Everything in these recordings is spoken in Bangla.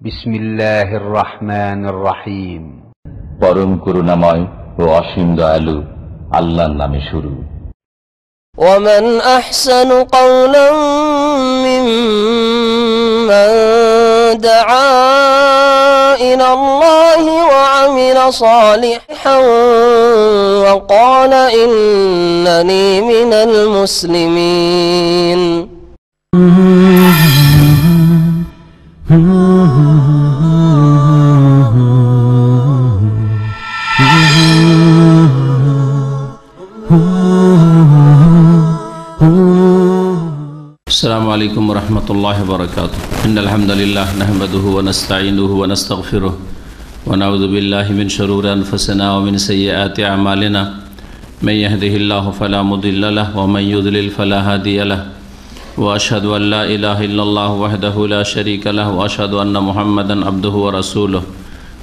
বিসমিল্লাহির রহমানির রহিম। পরম করুণাময় ও অসীম দয়ালু আল্লাহর নামে শুরু। ومن أحسن قولا ممن دعا إلى الله وعمل صالحا وقال إنني من المسلمين. السلام عليكم ورحمة الله وبركاته. إن الحمد لله نحمده ونستعينه ونستغفره ونعوذ بالله من شرور أنفسنا ومن سيئات أعمالنا من يهده الله فلا مضل له ومن يضلل فلا هادي له وأشهد أن لا إله إلا الله وحده لا شريك له وأشهد أن محمدا عبده ورسوله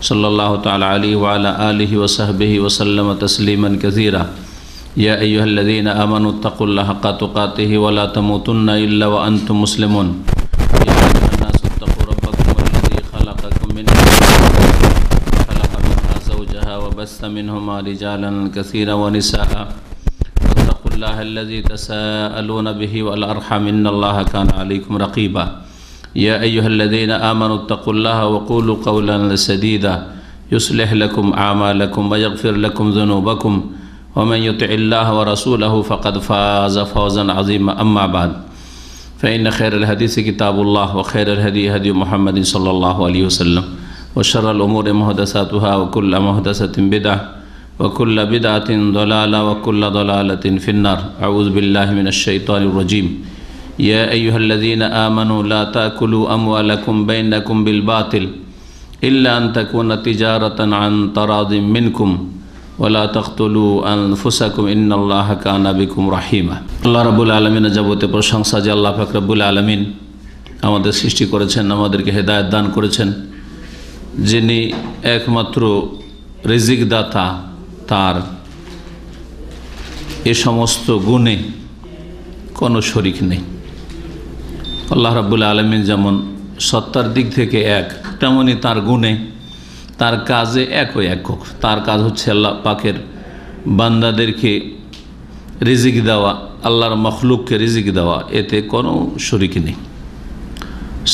صلى الله تعالى عليه وعلى آله وصحبه وسلم تسليما كثيرا. يا أيها الذين آمنوا اتقوا الله حق تقاته ولا تموتن إلا وأنتم مسلمون. يا أيها الناس اتقوا ربكم الذي خلقكم من نفس خلق منها زوجها وبث منهما رجالا كثيرا ونساء واتقوا الله الذي تساءلون به والأرحام إن الله كان عليكم رقيبا. يا أيها الذين آمنوا اتقوا الله وقولوا قولا سديدا يصلح لكم أعمالكم ويغفر لكم ذنوبكم ومن يطع الله ورسوله فقد فاز فوزا عظيما. أما بعد فإن خير الحديث كتاب الله وخير الهدي هدي محمد صلى الله عليه وسلم وشر الأمور محدثاتها وكل محدثة بدعة وكل بدعة ضلالة وكل ضلالة في النار. أعوذ بالله من الشيطان الرجيم. يا أيها الذين آمنوا لا تأكلوا أموالكم بينكم بالباطل إلا أن تكون تجارة عن تراض منكم ওয়ালা তাকতুলু আনফুসাকুম ইন্নাল্লাহা কানা বিকুম রাহিমা। আল্লাহ রাব্বুল আলামিনের যাবতীয় প্রশংসা যে আল্লাহ পাক রব্বুল আলামিন আমাদের সৃষ্টি করেছেন, আমাদেরকে হেদায়েত দান করেছেন, যিনি একমাত্র রিজিক দাতা, তার এ সমস্ত গুণে কোনো শরিক নেই। আল্লাহ রাব্বুল আলামিন যেমন সত্তার দিক থেকে এক, তেমনই তার গুণে, তার কাজে একই একক। তার কাজ হচ্ছে আল্লাহ পাকের বান্দাদেরকে রিজিক দেওয়া, আল্লাহর মখলুককে রিজিক দেওয়া, এতে কোনো শরিক নেই।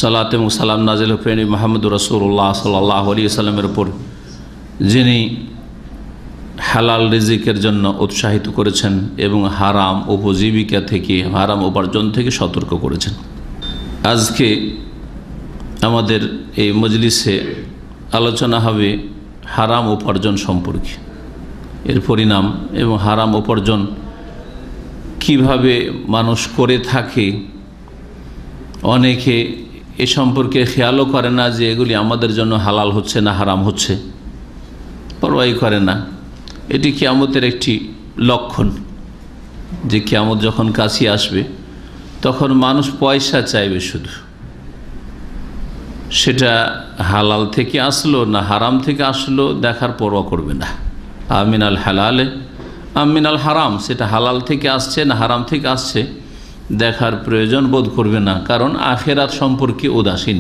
সালাত এবং সালাম নাজিল প্রেমী মুহাম্মদুর রাসূলুল্লাহ সাল্লাল্লাহু আলাইহি ওয়াসাল্লামের উপর, যিনি হালাল রিজিকের জন্য উৎসাহিত করেছেন এবং হারাম উপজীবিকা থেকে, হারাম উপার্জন থেকে সতর্ক করেছেন। আজকে আমাদের এই মজলিসে আলোচনা হবে হারাম উপার্জন সম্পর্কে, এর পরিণাম এবং হারাম উপার্জন কিভাবে মানুষ করে থাকে। অনেকে এ সম্পর্কে খেয়ালও করে না যে এগুলি আমাদের জন্য হালাল হচ্ছে না হারাম হচ্ছে, পরোয়াই করে না। এটি কিয়ামতের একটি লক্ষণ, যে কিয়ামত যখন কাছে আসবে তখন মানুষ পয়সা চাইবে শুধু, সেটা হালাল থেকে আসলো না হারাম থেকে আসলো দেখার পরোয়া করবে না। আমিনাল হালালে আমিনাল হারাম, সেটা হালাল থেকে আসছে না হারাম থেকে আসছে দেখার প্রয়োজন বোধ করবে না, কারণ আখেরাত সম্পর্কে উদাসীন।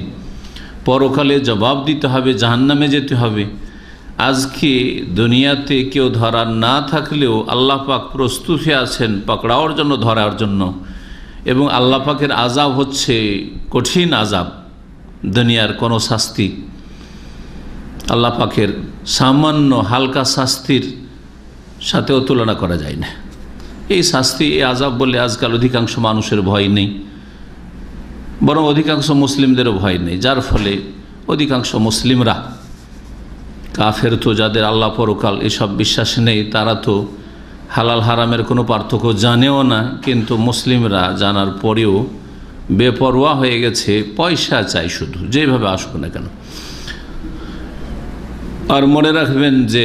পরকালে জবাব দিতে হবে, জাহান্নামে যেতে হবে। আজকে দুনিয়াতে কেউ ধরার না থাকলেও আল্লাহ পাক প্রস্তুত হয়ে আছেন পকড়াওয়ার জন্য, ধরার জন্য। এবং আল্লাহ পাকের আযাব হচ্ছে কঠিন আযাব। দুনিয়ার কোনো শাস্তি আল্লাহ পাকের সামান্য হালকা শাস্তির সাথেও তুলনা করা যায় না। এই শাস্তি, এই আযাব বলে আজকাল অধিকাংশ মানুষের ভয় নেই, বরং অধিকাংশ মুসলিমদেরও ভয় নেই, যার ফলে অধিকাংশ মুসলিমরা, কাফের তো যাদের আল্লাহ পরকাল এসব বিশ্বাস নেই, তারা তো হালাল হারামের কোনো পার্থক্য জানেও না, কিন্তু মুসলিমরা জানার পরেও বেপরোয়া হয়ে গেছে, পয়সা চাই শুধু, যেভাবে আসুক না কেন। আর মনে রাখবেন যে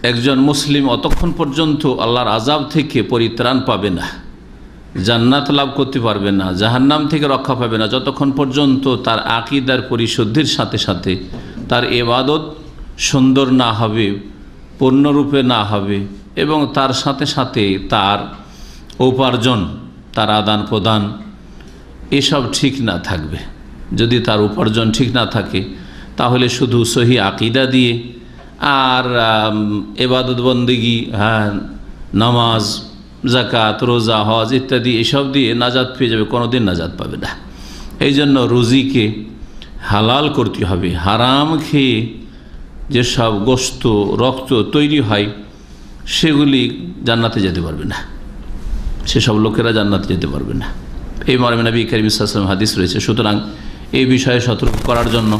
একজন মুসলিম অতক্ষণ পর্যন্ত আল্লাহর আযাব থেকে পরিত্রাণ পাবে না, জান্নাত লাভ করতে পারবে না, জাহান্নাম থেকে রক্ষা পাবে না, যতক্ষণ পর্যন্ত তার আকীদার পরিশুদ্ধির সাথে সাথে তার ইবাদত সুন্দর না হবে, পূর্ণরূপে না হবে, এবং তার সাথে সাথে তার উপার্জন, তার আদান প্রদান এসব ঠিক না থাকবে। যদি তার উপার্জন ঠিক না থাকে তাহলে শুধু সহি আকিদা দিয়ে আর ইবাদত বন্দেগী, নামাজ, যাকাত, রোজা, হজ ইত্যাদি এসব দিয়ে নাজাত পেয়ে যাবে, কোনোদিন নাজাত পাবে না। এই জন্য রুজিকে হালাল করতে হবে। হারাম খেয়ে যেসব গোশত, রক্ত তৈরি হয় সেগুলি জান্নাতে যেতে পারবে না, সেসব লোকেরা জান্নাতে যেতে পারবে না। এই মর্মে নবী করিম সাল্লাল্লাহু আলাইহি ওয়াসাল্লাম হাদিস রয়েছে। সুতরাং এই বিষয়ে সতর্ক করার জন্য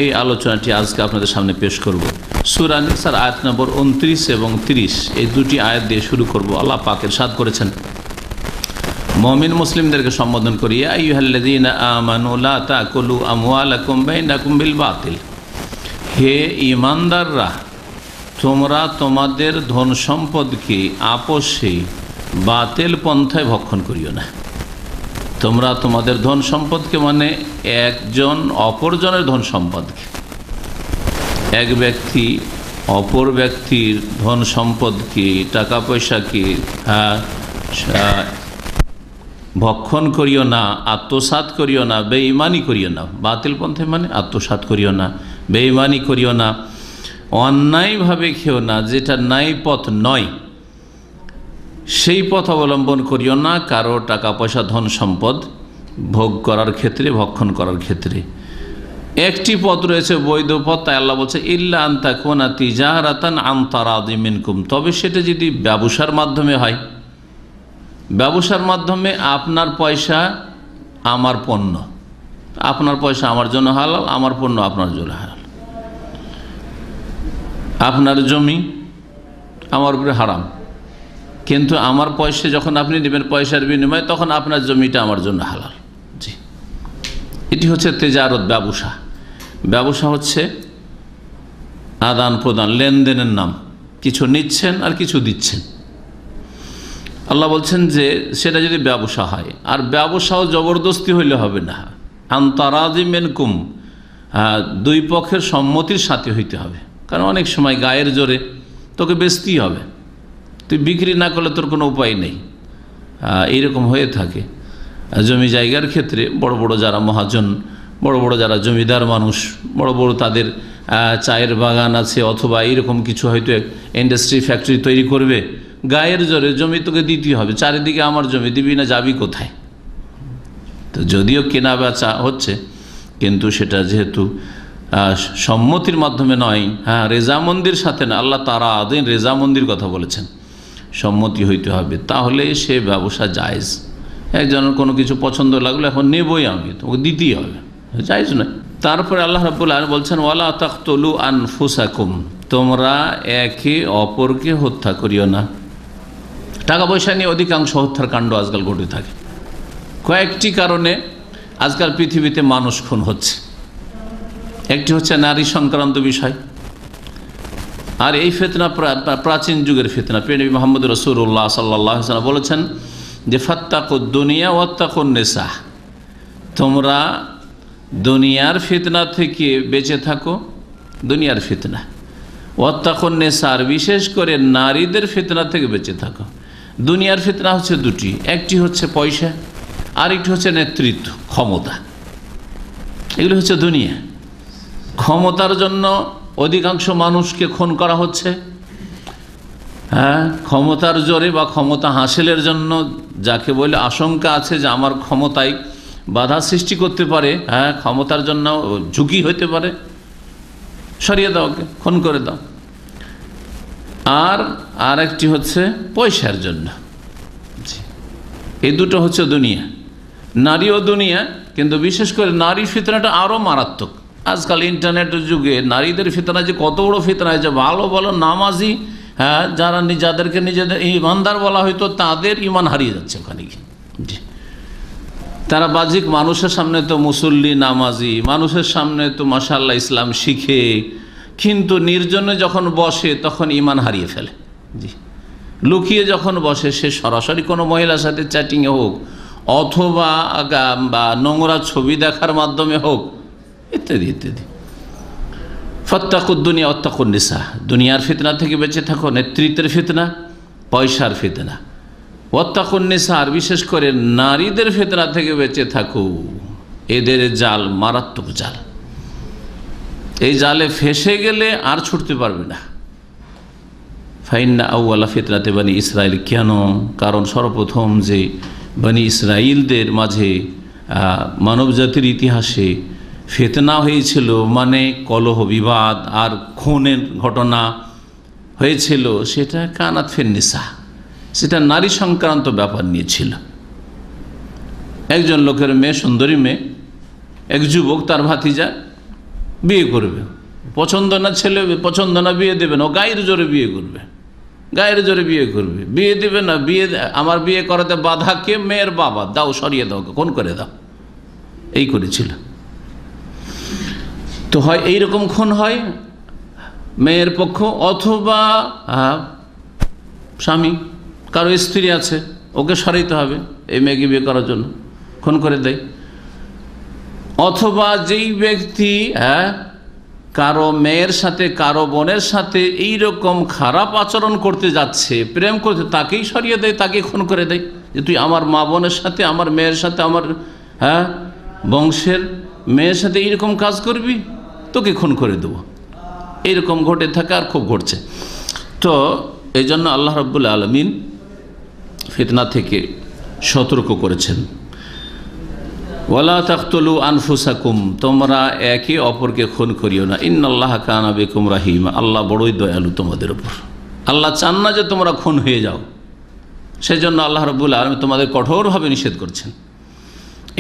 এই আলোচনাটি আজকে আপনাদের সামনে পেশ করব। সূরা নিসার আয়াত নম্বর 29 এবং 30 এই দুটি আয়াত দিয়ে শুরু করব। আল্লাহ পাক ইরশাদ করেছেন, মুমিন মুসলিমদেরকে সম্বোধন করি, ইয়া আইয়ুহাল্লাযীনা আমানু লা তাকুলু আমওয়ালাকুম বাইনাকুম বিল বাতিল। হে ঈমানদাররা, তোমরা তোমাদের ধন সম্পদকে আপোষে বাতিল পন্থায় ভক্ষণ করিও না। তোমরা তোমাদের ধন সম্পদকে মানে একজন অপরজনের ধন সম্পদকে, এক ব্যক্তি অপর ব্যক্তির ধন সম্পদকে, টাকা পয়সাকে ভক্ষণ করিও না, আত্মসাৎ করিও না, বেঈমানি করিও না। বাতিল পন্থায় মানে আত্মসাৎ করিও না, বেঈমানি করিও না, অন্যায়ভাবে খেও না, যেটা ন্যায় পথ নয় সেই পথ অবলম্বন করিও না কারো টাকা পয়সা, ধন সম্পদ ভোগ করার ক্ষেত্রে, ভক্ষণ করার ক্ষেত্রে। একটি পথ রয়েছে বৈধ পথ, তাই আল্লাহ বলছে ইল্লা আন তাকুনা তিজারাতান আন তারাদি মিনকুম, তবে সেটা যদি ব্যবসার মাধ্যমে হয়, ব্যবসার মাধ্যমে আপনার পয়সা আমার পণ্য, আপনার পয়সা আমার জন্য হালাল, আমার পণ্য আপনার জন্য হালাল। আপনার জমি আমার উপরে হারাম, কিন্তু আমার পয়সা যখন আপনি নেবেন পয়সার বিনিময়ে, তখন আপনার জমিটা আমার জন্য হালাল। জি, এটি হচ্ছে তেজারত, ব্যবসা। ব্যবসা হচ্ছে আদান প্রদান, লেনদেনের নাম, কিছু নিচ্ছেন আর কিছু দিচ্ছেন। আল্লাহ বলছেন যে সেটা যদি ব্যবসা হয়, আর ব্যবসাও জবরদস্তি হইলে হবে না, আনতারাজি মিনকুম, দুই পক্ষের সম্মতির সাথে হইতে হবে। কারণ অনেক সময় গায়ের জোরে তোকে বেচতেই হবে, তুই বিক্রি না করলে তোর কোনো উপায় নেই, এইরকম হয়ে থাকে। জমি জায়গার ক্ষেত্রে বড় বড় যারা মহাজন, বড় বড় যারা জমিদার মানুষ, বড় বড় তাদের চায়ের বাগান আছে অথবা এইরকম কিছু হয়তো ইন্ডাস্ট্রি, ফ্যাক্টরি তৈরি করবে, গায়ের জোরে জমি তোকে দিতেই হবে, চারিদিকে আমার জমি, দিবি না যাবি কোথায়? তো যদিও কেনা বেচা হচ্ছে, কিন্তু সেটা যেহেতু সম্মতির মাধ্যমে নয়, রেজামন্দির সাথে না, আল্লাহ তারা আদিন রেজামন্দির কথা বলেছেন, সম্মতি হইতে হবে, তাহলে সে ব্যবসা জায়েজ। একজনের কোনো কিছু পছন্দ লাগলো, এখন নেবই আমি, তোমাকে দিতেই হবে, জায়েজ নয়। তারপরে আল্লাহ রাব্বুল আলামিন বলছেন ওয়ালা তাকতুলু আনফুসাকুম, তোমরা একে অপরকে হত্যা করিও না। টাকা পয়সা নিয়ে অধিকাংশ হত্যার কাণ্ড আজকাল ঘটে থাকে। কয়েকটি কারণে আজকাল পৃথিবীতে মানুষ খুন হচ্ছে। একটি হচ্ছে নারী সংক্রান্ত বিষয়, আর এই ফিতনা প্রাচীন যুগের ফিতনা। প্রিয় নবী মুহাম্মদ রাসূলুল্লাহ সাল্লাল্লাহু আলাইহি ওয়াসাল্লাম বলেছেন যে ফাত্তাকুদ দুনিয়া ওয়াত্তাকুন নিসা, তোমরা দুনিয়ার ফিতনা থেকে বেঁচে থাকো, দুনিয়ার ফিতনা, ওয়াত্তাকুন নিসা, বিশেষ করে নারীদের ফিতনা থেকে বেঁচে থাকো। দুনিয়ার ফিতনা হচ্ছে দুটি, একটি হচ্ছে পয়সা, আরেকটি হচ্ছে নেতৃত্ব, ক্ষমতা। এগুলো হচ্ছে দুনিয়া। ক্ষমতার জন্য অধিকাংশ মানুষকে খুন করা হচ্ছে, ক্ষমতার জোরে বা ক্ষমতা হাসিলের জন্য, যাকে বলে আশঙ্কা আছে যে আমার ক্ষমতায় বাধা সৃষ্টি করতে পারে, ক্ষমতার জন্য ঝুঁকি হতে পারে, সরিয়ে দাও, ওকে খুন করে দাও। আর একটি হচ্ছে পয়সার জন্য। এই দুটো হচ্ছে দুনিয়া। নারীও দুনিয়া, কিন্তু বিশেষ করে নারী ফিতনাটা আরও মারাত্মক। আজকাল ইন্টারনেটের যুগে নারীদের ফিতনা যে কত বড় ফিতনা হয়েছে, ভালো ভালো নামাজি, যারা যাদেরকে নিজেদের ইমানদার বলা হয়তো, তাদের ইমান হারিয়ে যাচ্ছে ওখানে গিয়ে। তারা বাহ্যিক মানুষের সামনে তো মুসল্লি, নামাজি, মানুষের সামনে তো মাশাআল্লাহ ইসলাম শিখে, কিন্তু নির্জনে যখন বসে তখন ইমান হারিয়ে ফেলে। জি, লুকিয়ে যখন বসে, সে সরাসরি কোনো মহিলার সাথে চ্যাটিংয়ে হোক অথবা নোংরা ছবি দেখার মাধ্যমে হোক, ইত্যাদি ইত্যাদি। ফাত্তাকুদ দুনিয়া ওয়াত্তাকুন নিসা, দুনিয়ার ফিতনা থেকে বেঁচে থাকো, নেতৃত্বের ফিতনা, পয়সার ফিতনা। ওয়াত্তাকুন নিসা, আর বিশেষ করে নারীদের ফিতনা থেকে বেঁচে থাকো। এদের জাল মারাত্মক জাল। এই জালে ফেসে গেলে আর ছুটতে পারবে না। ফাইন্না আউয়ালা ফিতনাতে বনি ইসরাইল, কেন? কারণ সর্বপ্রথম যে বনি ইসরাইলদের মাঝে মানবজাতির ইতিহাসে ফিতনা হয়েছিল, মানে কলহ বিবাদ আর খুনের ঘটনা হয়েছিল, সেটা কানাত ফিন্নিসা, সেটা নারী সংক্রান্ত ব্যাপার নিয়ে ছিল। একজন লোকের মেয়ে, সুন্দরী মেয়ে, এক যুবক তার ভাতিজা বিয়ে করবে, পছন্দ না ছেলে, পছন্দ না বিয়ে দেবে না, ও গায়ের জোরে বিয়ে করবে, গায়ের জোরে বিয়ে করবে, বিয়ে দেবে না, আমার বিয়ে করাতে বাধা কে? মেয়ের বাবা, দাও সরিয়ে দাও, কোন করে দাও, এই করেছিল। তো হয় এইরকম খুন হয় মেয়ের পক্ষ, অথবা স্বামী, কারো স্ত্রী আছে, ওকে সরাইতে হবে এই মেয়েকে বিয়ে করার জন্য, খুন করে দেয়। অথবা যেই ব্যক্তি কারো মেয়ের সাথে, কারো বোনের সাথে এইরকম খারাপ আচরণ করতে যাচ্ছে, প্রেম করতে, তাকেই সরিয়ে দেয়, তাকে খুন করে দেয়, যে তুই আমার মা বোনের সাথে, আমার মেয়ের সাথে, আমার বংশের মেয়ের সাথে এইরকম কাজ করবি, তোকে খুন করে দেবো। এইরকম ঘটে থাকে, আর খুব ঘটছে। তো এই জন্য আল্লাহ রাব্বুল আলামিন ফিতনা থেকে সতর্ক করেছেন। ওয়ালা তাকতুলু আনফুসাকুম, তোমরা একে অপরকে খুন করিও না। ইন্নাল্লাহা কানা বিকুম রাহিমা, আল্লাহ বড়ই দয়ালু তোমাদের উপর। আল্লাহ চান না যে তোমরা খুন হয়ে যাও, সেজন্য আল্লাহ রাব্বুল আলামিন তোমাদের কঠোরভাবে নিষেধ করছেন।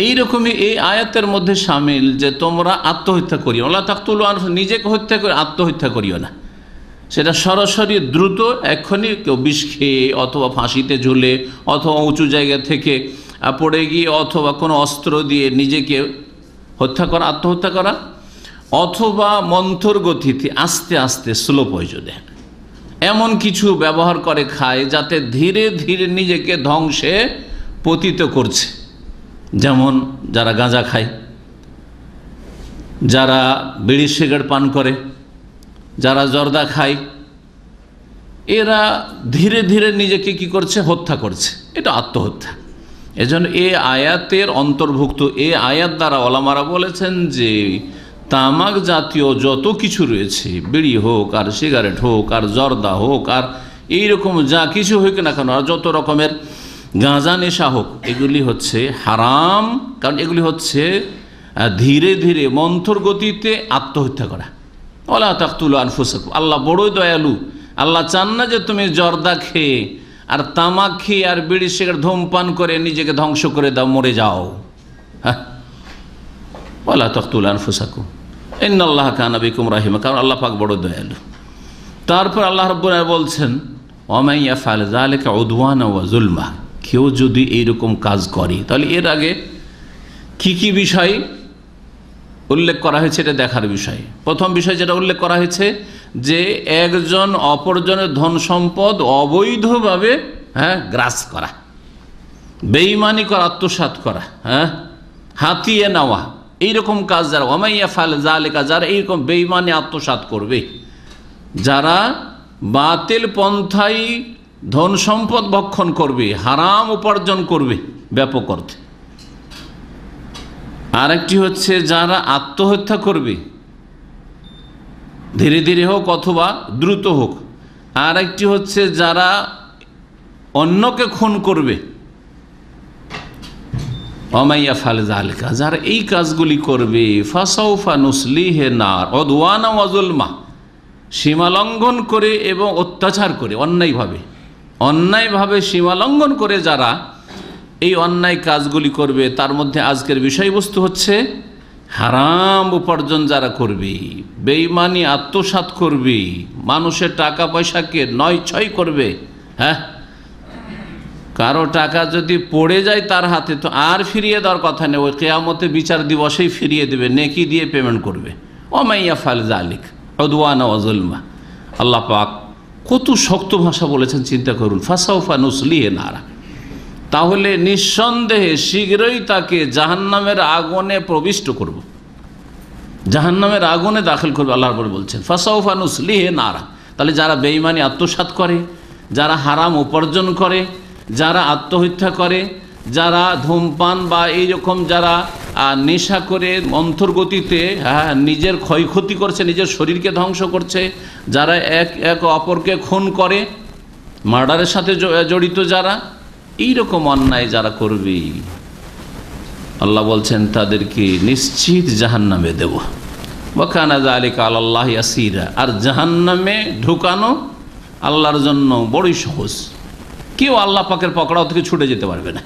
এইরকমই এই আয়াতের মধ্যে শামিল যে তোমরা আত্মহত্যা করিও। ওয়ালা তাকতুলু আনফুসাকুম, নিজেকে হত্যা করে আত্মহত্যা করিও না। সেটা সরাসরি দ্রুত এক্ষুনি কেউ বিষ খেয়ে, অথবা ফাঁসিতে ঝুলে, অথবা উঁচু জায়গা থেকে পড়ে গিয়ে, অথবা কোনো অস্ত্র দিয়ে নিজেকে হত্যা করা, আত্মহত্যা করা, অথবা মন্থর গতিতে আস্তে আস্তে স্লো পয়জনে এমন কিছু ব্যবহার করে খায় যাতে ধীরে ধীরে নিজেকে ধ্বংসে পতিত করছে। যেমন যারা গাঁজা খায়, যারা বিড়ি সিগারেট পান করে, যারা জর্দা খায়, এরা ধীরে ধীরে নিজেকে কি করছে? হত্যা করছে। এটা আত্মহত্যা। এজন্য এই আয়াতের অন্তর্ভুক্ত, এই আয়াত দ্বারা ওলামারা বলেছেন যে তামাক জাতীয় যত কিছু রয়েছে, বিড়ি হোক, আর সিগারেট হোক, আর জর্দা হোক, আর এইরকম যা কিছু হোক না কেন, আর যত রকমের গাঁজা নেশা হোক, এগুলি হচ্ছে হারাম। কারণ এগুলি হচ্ছে ধীরে ধীরে মন্থর গতিতে আত্মহত্যা করা। ওয়ালা তাকতুলু আনফুসাকুম, আল্লাহ বড়ই দয়ালু। আল্লাহ চান না যে তুমি জর্দা খেয়ে, আর তামাক খেয়ে, আর বিড়ি সিগারেট ধূমপান করে নিজেকে ধ্বংস করে দাও, মরে যাও। হ্যাঁ, ওয়ালা তাকতুলু আনফুসাকুম ইন্নাল্লাহা কানা বিকুম রাহিমা, কারণ আল্লাহ পাক বড় দয়ালু। তারপর আল্লাহ রাব্বুল আলামিন বলছেন ওয়া মান ইয়াফআল যালিকা উদওয়ানা ওয়া যুলমা, কেউ যদি এইরকম কাজ করে, তাহলে এর আগে কি কি বিষয় উল্লেখ করা হয়েছে এটা দেখার বিষয়। প্রথম বিষয় যেটা উল্লেখ করা হয়েছে যে একজন অপরজনের ধন সম্পদ অবৈধভাবে গ্রাস করা, বেঈমানি করা, আত্মসাৎ করা, হাতিয়ে নেওয়া, এইরকম কাজ যারা ওয়া মান ইয়াফআল যালিকা, যারা এইরকম বেঈমানি আত্মসাৎ করবে, যারা বাতিল পন্থায় ধন সম্পদ ভক্ষণ করবে, হারাম উপার্জন করবে ব্যাপক অর্থে। আরেকটি হচ্ছে যারা আত্মহত্যা করবে, ধীরে ধীরে হোক অথবা দ্রুত হোক। আরেকটি হচ্ছে যারা অন্যকে খুন করবে। ওয়া মান ইয়াফআল যালিকা, যারা এই কাজগুলি করবে, ফাসাউফা নুসলিহি নার উদওয়ানা ওয়া যুলমা, সীমা লঙ্ঘন করে এবং অত্যাচার করে, অন্যায়ভাবে সীমা লঙ্ঘন করে যারা এই অন্যায় কাজগুলি করবে, তার মধ্যে আজকের বিষয়বস্তু হচ্ছে হারাম উপার্জন যারা করবে, বেঈমানি আত্মসাৎ করবে, মানুষের টাকা পয়সাকে নয় ছয় করবে। কারো টাকা যদি পড়ে যায় তার হাতে, তো আর ফিরিয়ে দেওয়ার কথা নেই, ওই কিয়ামতে বিচার দিবসেই ফিরিয়ে দেবে, নেকি দিয়ে পেমেন্ট করবে। ওয়া মান ইয়াফআল যালিক উদওয়ানা ওয়া যুলমা, আল্লাহ পাক কত শক্ত ভাষা বলেছেন, চিন্তা করুন। ফাসাউফা নুসলিহি নারা, তাহলে নিঃসন্দেহে শীঘ্রই তাকে জাহান্নামের আগুনে প্রবিষ্ট করব, জাহান্নামের আগুনে দাখিল করবে। আল্লাহ রাব্বুল বলছেন ফাসাউফা নুসলিহি নারা। তাহলে যারা বেঈমানি আত্মসাৎ করে, যারা হারাম উপার্জন করে, যারা আত্মহত্যা করে, যারা ধূমপান বা এইরকম যারা আর নেশা করে অন্তর্গতিতে নিজের ক্ষয়ক্ষতি করছে, নিজের শরীরকে ধ্বংস করছে, যারা এক অপরকে খুন করে, মার্ডারের সাথে জড়িত যারা, এইরকম অন্যায় যারা করবে আল্লাহ বলছেন তাদেরকে নিশ্চিত জাহান্নামে দেব। ওয়া কানা যালিকা আলাল্লাহি ইয়াসীরা, আর জাহান্নামে ঢুকানো আল্লাহর জন্য বড়ই সহজ, কেউ আল্লাহ পাকের পকড়াও থেকে ছুটে যেতে পারবে না।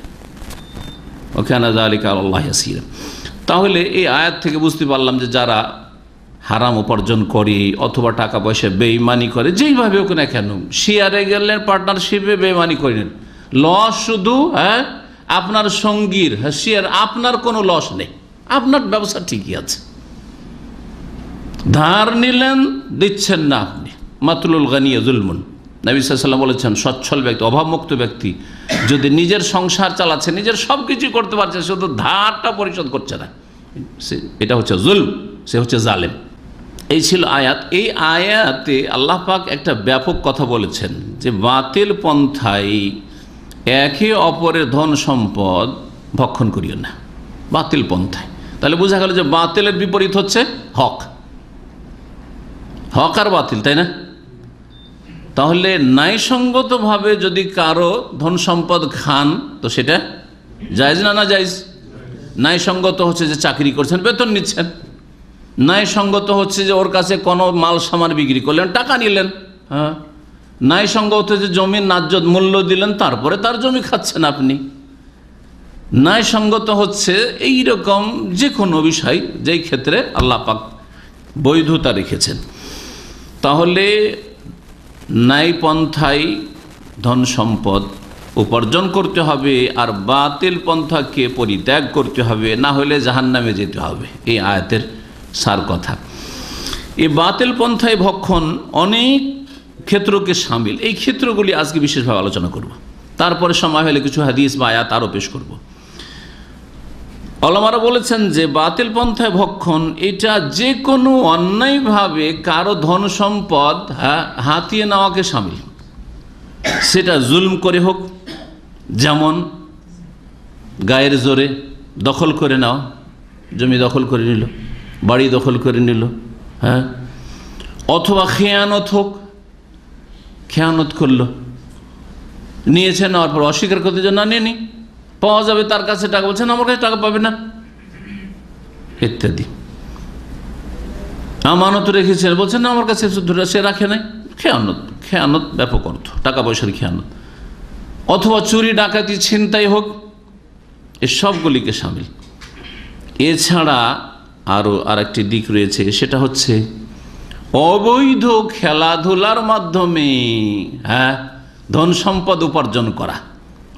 ওয়া কানা যালিকা আলাল্লাহি ইয়াসীরা। তাহলে এই আয়াত থেকে বুঝতে পারলাম যে যারা হারাম উপার্জন করে অথবা টাকা পয়সা বেঈমানি করে, যেইভাবে হোক না কেন, শেয়ারে গেলেন, পার্টনারশিপে বেঈমানি করেন, লস শুধু আপনার সঙ্গীর, শেয়ার, আপনার কোনো লস নেই, আপনার ব্যবসা ঠিকই আছে। ধার নিলেন, দিচ্ছেন না আপনি, মাতলুল গানিয়া জুলমুন। নবী সাল্লাল্লাহু আলাইহি ওয়াসাল্লাম বলেছেন সচ্ছল ব্যক্তি, অভাবমুক্ত ব্যক্তি যদি নিজের সংসার চালাচ্ছে, নিজের সব কিছু করতে পারছে, শুধু ধারটা পরিশোধ করছে না, এটা হচ্ছে জুলম, সে হচ্ছে জালেম। এই ছিল আয়াত। এই আয়াতে আল্লাহ পাক একটা ব্যাপক কথা বলেছেন যে বাতিল পন্থায় একে অপরের ধন সম্পদ ভক্ষণ করিও না, বাতিল পন্থায়। তাহলে বোঝা গেল যে বাতিলের বিপরীত হচ্ছে হক, হক আর বাতিল, তাই না? তাহলে ন্যায়সঙ্গতভাবে যদি কারো ধন সম্পদ খান তো সেটা জায়েজ না? না জায়েজ। ন্যায়সঙ্গত হচ্ছে যে চাকরি করছেন, বেতন নিচ্ছেন, ন্যায়সঙ্গত হচ্ছে যে ওর কাছে কোনো মাল সামান বিক্রি করলেন, টাকা নিলেন, হ্যাঁ, ন্যায়সঙ্গত যে জমির ন্যায্য মূল্য দিলেন, তারপরে তার জমি খাচ্ছেন আপনি। ন্যায়সঙ্গত হচ্ছে এই রকম যে কোনো বিষয় যেই ক্ষেত্রে আল্লাহ পাক বৈধতা রেখেছেন। তাহলে ন্যায়পন্থায় ধন সম্পদ উপার্জন করতে হবে আর বাতিল পন্থাকে পরিত্যাগ করতে হবে, না হলে জাহান্নামে যেতে হবে। এই আয়াতের সার কথা। এই বাতিল পন্থায় ভক্ষণ অনেক ক্ষেত্রকে সামিল, এই ক্ষেত্রগুলি আজকে বিশেষভাবে আলোচনা করব। তারপরে সময় হলে কিছু হাদিস বা আয়াত আরও পেশ করব। ওলামারা বলেছেন যে বাতিল পন্থায় ভক্ষণ এটা যে কোনো অন্যায়ভাবে কারো ধন সম্পদ হাতিয়ে নেওয়াকে সামিল, সেটা জুলম করে হোক, যেমন গায়ের জোরে দখল করে নেওয়া, জমি দখল করে নিল, বাড়ি দখল করে নিল, হ্যাঁ, অথবা খেয়ানত হোক, খেয়ানত করলো, নিয়েছে, নেওয়ার পর অস্বীকার করতে যে না নিয়ে নি, পাওয়া যাবে তার কাছে টাকা, বলছেন আমার কাছে টাকা পাবে না, ইত্যাদি। আমানত রেখেছেন, বলছেন না আমার কাছে সে রাখে নাই, খেয়ানত। খেয়ানত ব্যাপক অর্থ, টাকা পয়সার খেয়ানত, অথবা চুরি ডাকাতি ছিনতাই হোক, এ সবগুলিকে সামিল। এছাড়া আরও আরেকটি দিক রয়েছে, সেটা হচ্ছে অবৈধ খেলাধুলার মাধ্যমে ধন সম্পদ উপার্জন করা,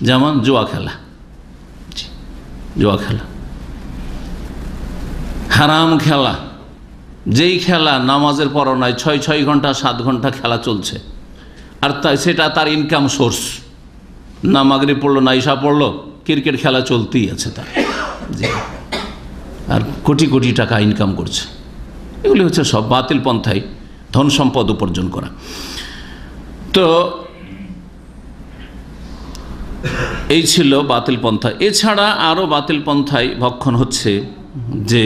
যেমন জুয়া খেলা, জুয়া খেলা, হারাম খেলা, যেই খেলা নামাজের পর নয়, 6 ঘন্টা 7 ঘন্টা খেলা চলছে, আর সেটা তার ইনকাম সোর্স, না মাগরিব পড়লো না ইশা পড়লো, ক্রিকেট খেলা চলতেই আছে তার, আর কোটি কোটি টাকা ইনকাম করছে। এগুলি হচ্ছে সব বাতিল পন্থায় ধন সম্পদ উপার্জন করা। তো এই ছিল বাতিল পন্থা। এছাড়া আরও বাতিল পন্থায় ভক্ষণ হচ্ছে যে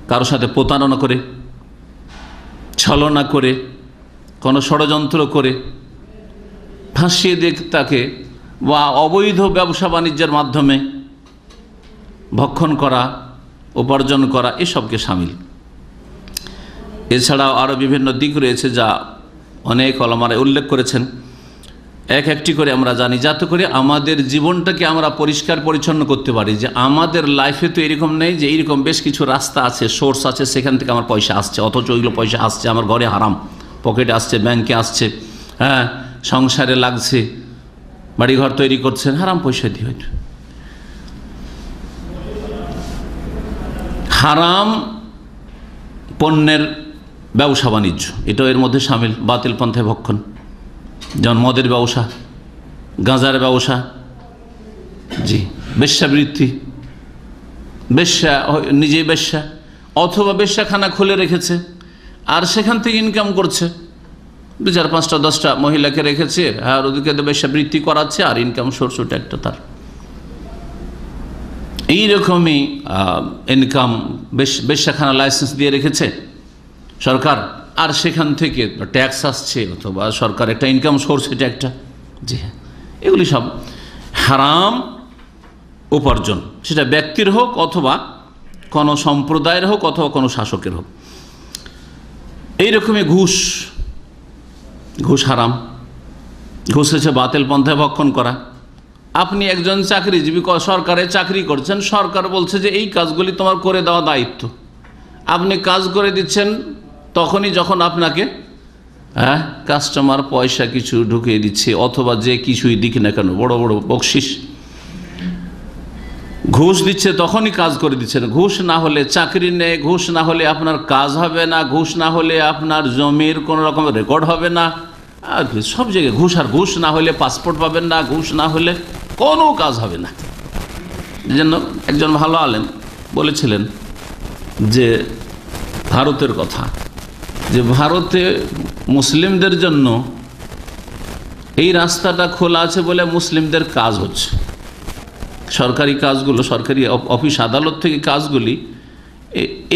কারো সাথে প্রতারণা করে, ছলনা করে, কোনো ষড়যন্ত্র করে ফাঁসিয়ে দিয়ে তাকে, বা অবৈধ ব্যবসা বাণিজ্যের মাধ্যমে ভক্ষণ করা, উপার্জন করা, এসবকে সামিল। এছাড়াও আরও বিভিন্ন দিক রয়েছে যা অনেক ওলামারা উল্লেখ করেছেন, এক একটি করে আমরা জানি, যাতে করে আমাদের জীবনটাকে আমরা পরিষ্কার পরিচ্ছন্ন করতে পারি, যে আমাদের লাইফে তো এরকম নেই যে এইরকম বেশ কিছু রাস্তা আছে, সোর্স আছে, সেখান থেকে আমার পয়সা আসছে, অথচ ওইগুলো পয়সা আসছে আমার ঘরে হারাম, পকেটে আসছে, ব্যাংকে আসছে, হ্যাঁ, সংসারে লাগছে, বাড়িঘর তৈরি করছেন, হারাম পয়সা দিয়ে হয়তো। হারাম পণ্যের ব্যবসা বাণিজ্য, এটাও এর মধ্যে সামিল, বাতিল পন্থায় ভক্ষণ। যেমন মদের ব্যবসা, গাঁজার ব্যবসা, জি, বেশ্যাবৃত্তি, বেশ্যা, নিজে বেশ্যা, অথবা বেশ্যাখানা খুলে রেখেছে আর সেখান থেকে ইনকাম করছে, 2, 4, 5টা 10টা মহিলাকে রেখেছে, আর ওদিকে বেশ্যাবৃত্তি করাচ্ছে, আর ইনকাম সোর্স ওটা একটা তার। এইরকমই ইনকাম বেশ্যাখানা লাইসেন্স দিয়ে রেখেছে সরকার, আর সেখান থেকে ট্যাক্স আসছে, অথবা সরকার একটা ইনকাম সোর্স, এটা একটা, জি হ্যাঁ, এগুলি সব হারাম উপার্জন, সেটা ব্যক্তির হোক অথবা কোনো সম্প্রদায়ের হোক অথবা কোনো শাসকের হোক। এইরকমই ঘুষ হারাম। ঘুষ হচ্ছে বাতিল পন্থায় ভক্ষণ করা। আপনি একজন চাকরিজীবী, সরকারে চাকরি করছেন, সরকার বলছে যে এই কাজগুলি তোমার করে দেওয়া দায়িত্ব, আপনি কাজ করে দিচ্ছেন তখনই যখন আপনাকে কাস্টমার পয়সা কিছু ঢুকিয়ে দিচ্ছে, অথবা যে কিছুই দিক না কেন, বড় বড় বকশিস ঘুষ দিচ্ছে, তখনই কাজ করে দিচ্ছেন। ঘুষ না হলে চাকরি নেই, ঘুষ না হলে আপনার কাজ হবে না, ঘুষ না হলে আপনার জমির কোনো রকমের রেকর্ড হবে না, সব জায়গায় ঘুষ। আর ঘুষ না হলে পাসপোর্ট পাবেন না, ঘুষ না হলে কোনো কাজ হবে না। এই জন্য একজন ভালো আলেম বলেছিলেন যে ভারতের কথা, যে ভারতে মুসলিমদের জন্য এই রাস্তাটা খোলা আছে বলে মুসলিমদের কাজ হচ্ছে, সরকারি কাজগুলো, সরকারি অফিস আদালত থেকে কাজগুলি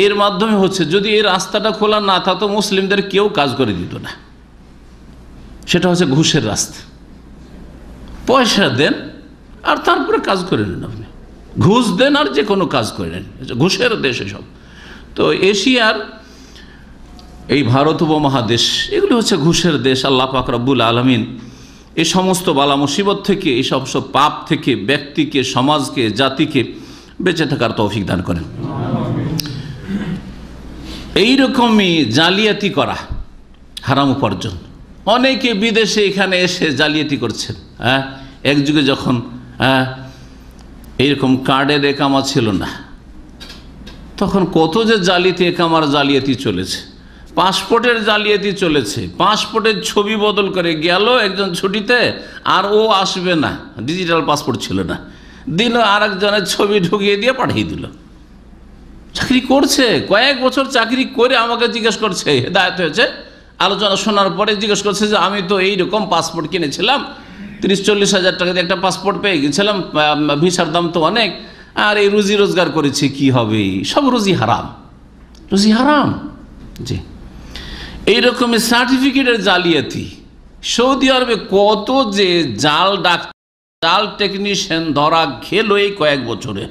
এর মাধ্যমে হচ্ছে। যদি এই রাস্তাটা খোলা না থাকতো মুসলিমদের কেউ কাজ করে দিত না। সেটা হচ্ছে ঘুষের রাস্তা। পয়সা দেন আর তারপরে কাজ করে নেন, আপনি ঘুষ দেন আর যে কোনো কাজ করে নেন, ঘুষের দেশ এসব। তো এশিয়ার এই ভারত উপমহাদেশ, এগুলি হচ্ছে ঘুষের দেশ। আল্লাহ পাক রব্বুল আলামিন এই সমস্ত বালা মুসিবত থেকে, এই সমস্ত পাপ থেকে ব্যক্তিকে, সমাজকে, জাতিকে বেঁচে থাকার তৌফিক দান করেন। এইরকমই জালিয়াতি করা হারাম উপার্জন। অনেকে বিদেশে এখানে এসে জালিয়াতি করছেন। এক যুগে যখন এইরকম কার্ডের একামা ছিল না, তখন কত যে একামার জালিয়াতি চলেছে। পাসপোর্টের জালিয়াতি চলেছে। পাসপোর্টের ছবি বদল করে গেল একজন ছুটিতে, আর ও আসবে না, ডিজিটাল পাসপোর্ট ছিল না, দিল আর একজনের ছবি ঢুকিয়ে দিয়ে পাঠিয়ে দিল। চাকরি করছে, কয়েক বছর চাকরি করে আমাকে জিজ্ঞেস করছে, হেদায়েত হয়েছে, আলোচনা শোনার পরে জিজ্ঞেস করছে যে আমি তো এইরকম পাসপোর্ট কিনেছিলাম, 30-40 হাজার টাকা দিয়ে একটা পাসপোর্ট পেয়ে গেছিলাম, ভিসার দাম তো অনেক, আর এই রুজি রোজগার করেছি, কি হবে? সব রুজি হারাম, রুজি হারাম। জি, এইরকমই সার্টিফিকেটের জালিয়াতি। সৌদি আরবে কত যে জাল টেকনিশিয়ান ধরা খেলো এই কয়েক বছরে,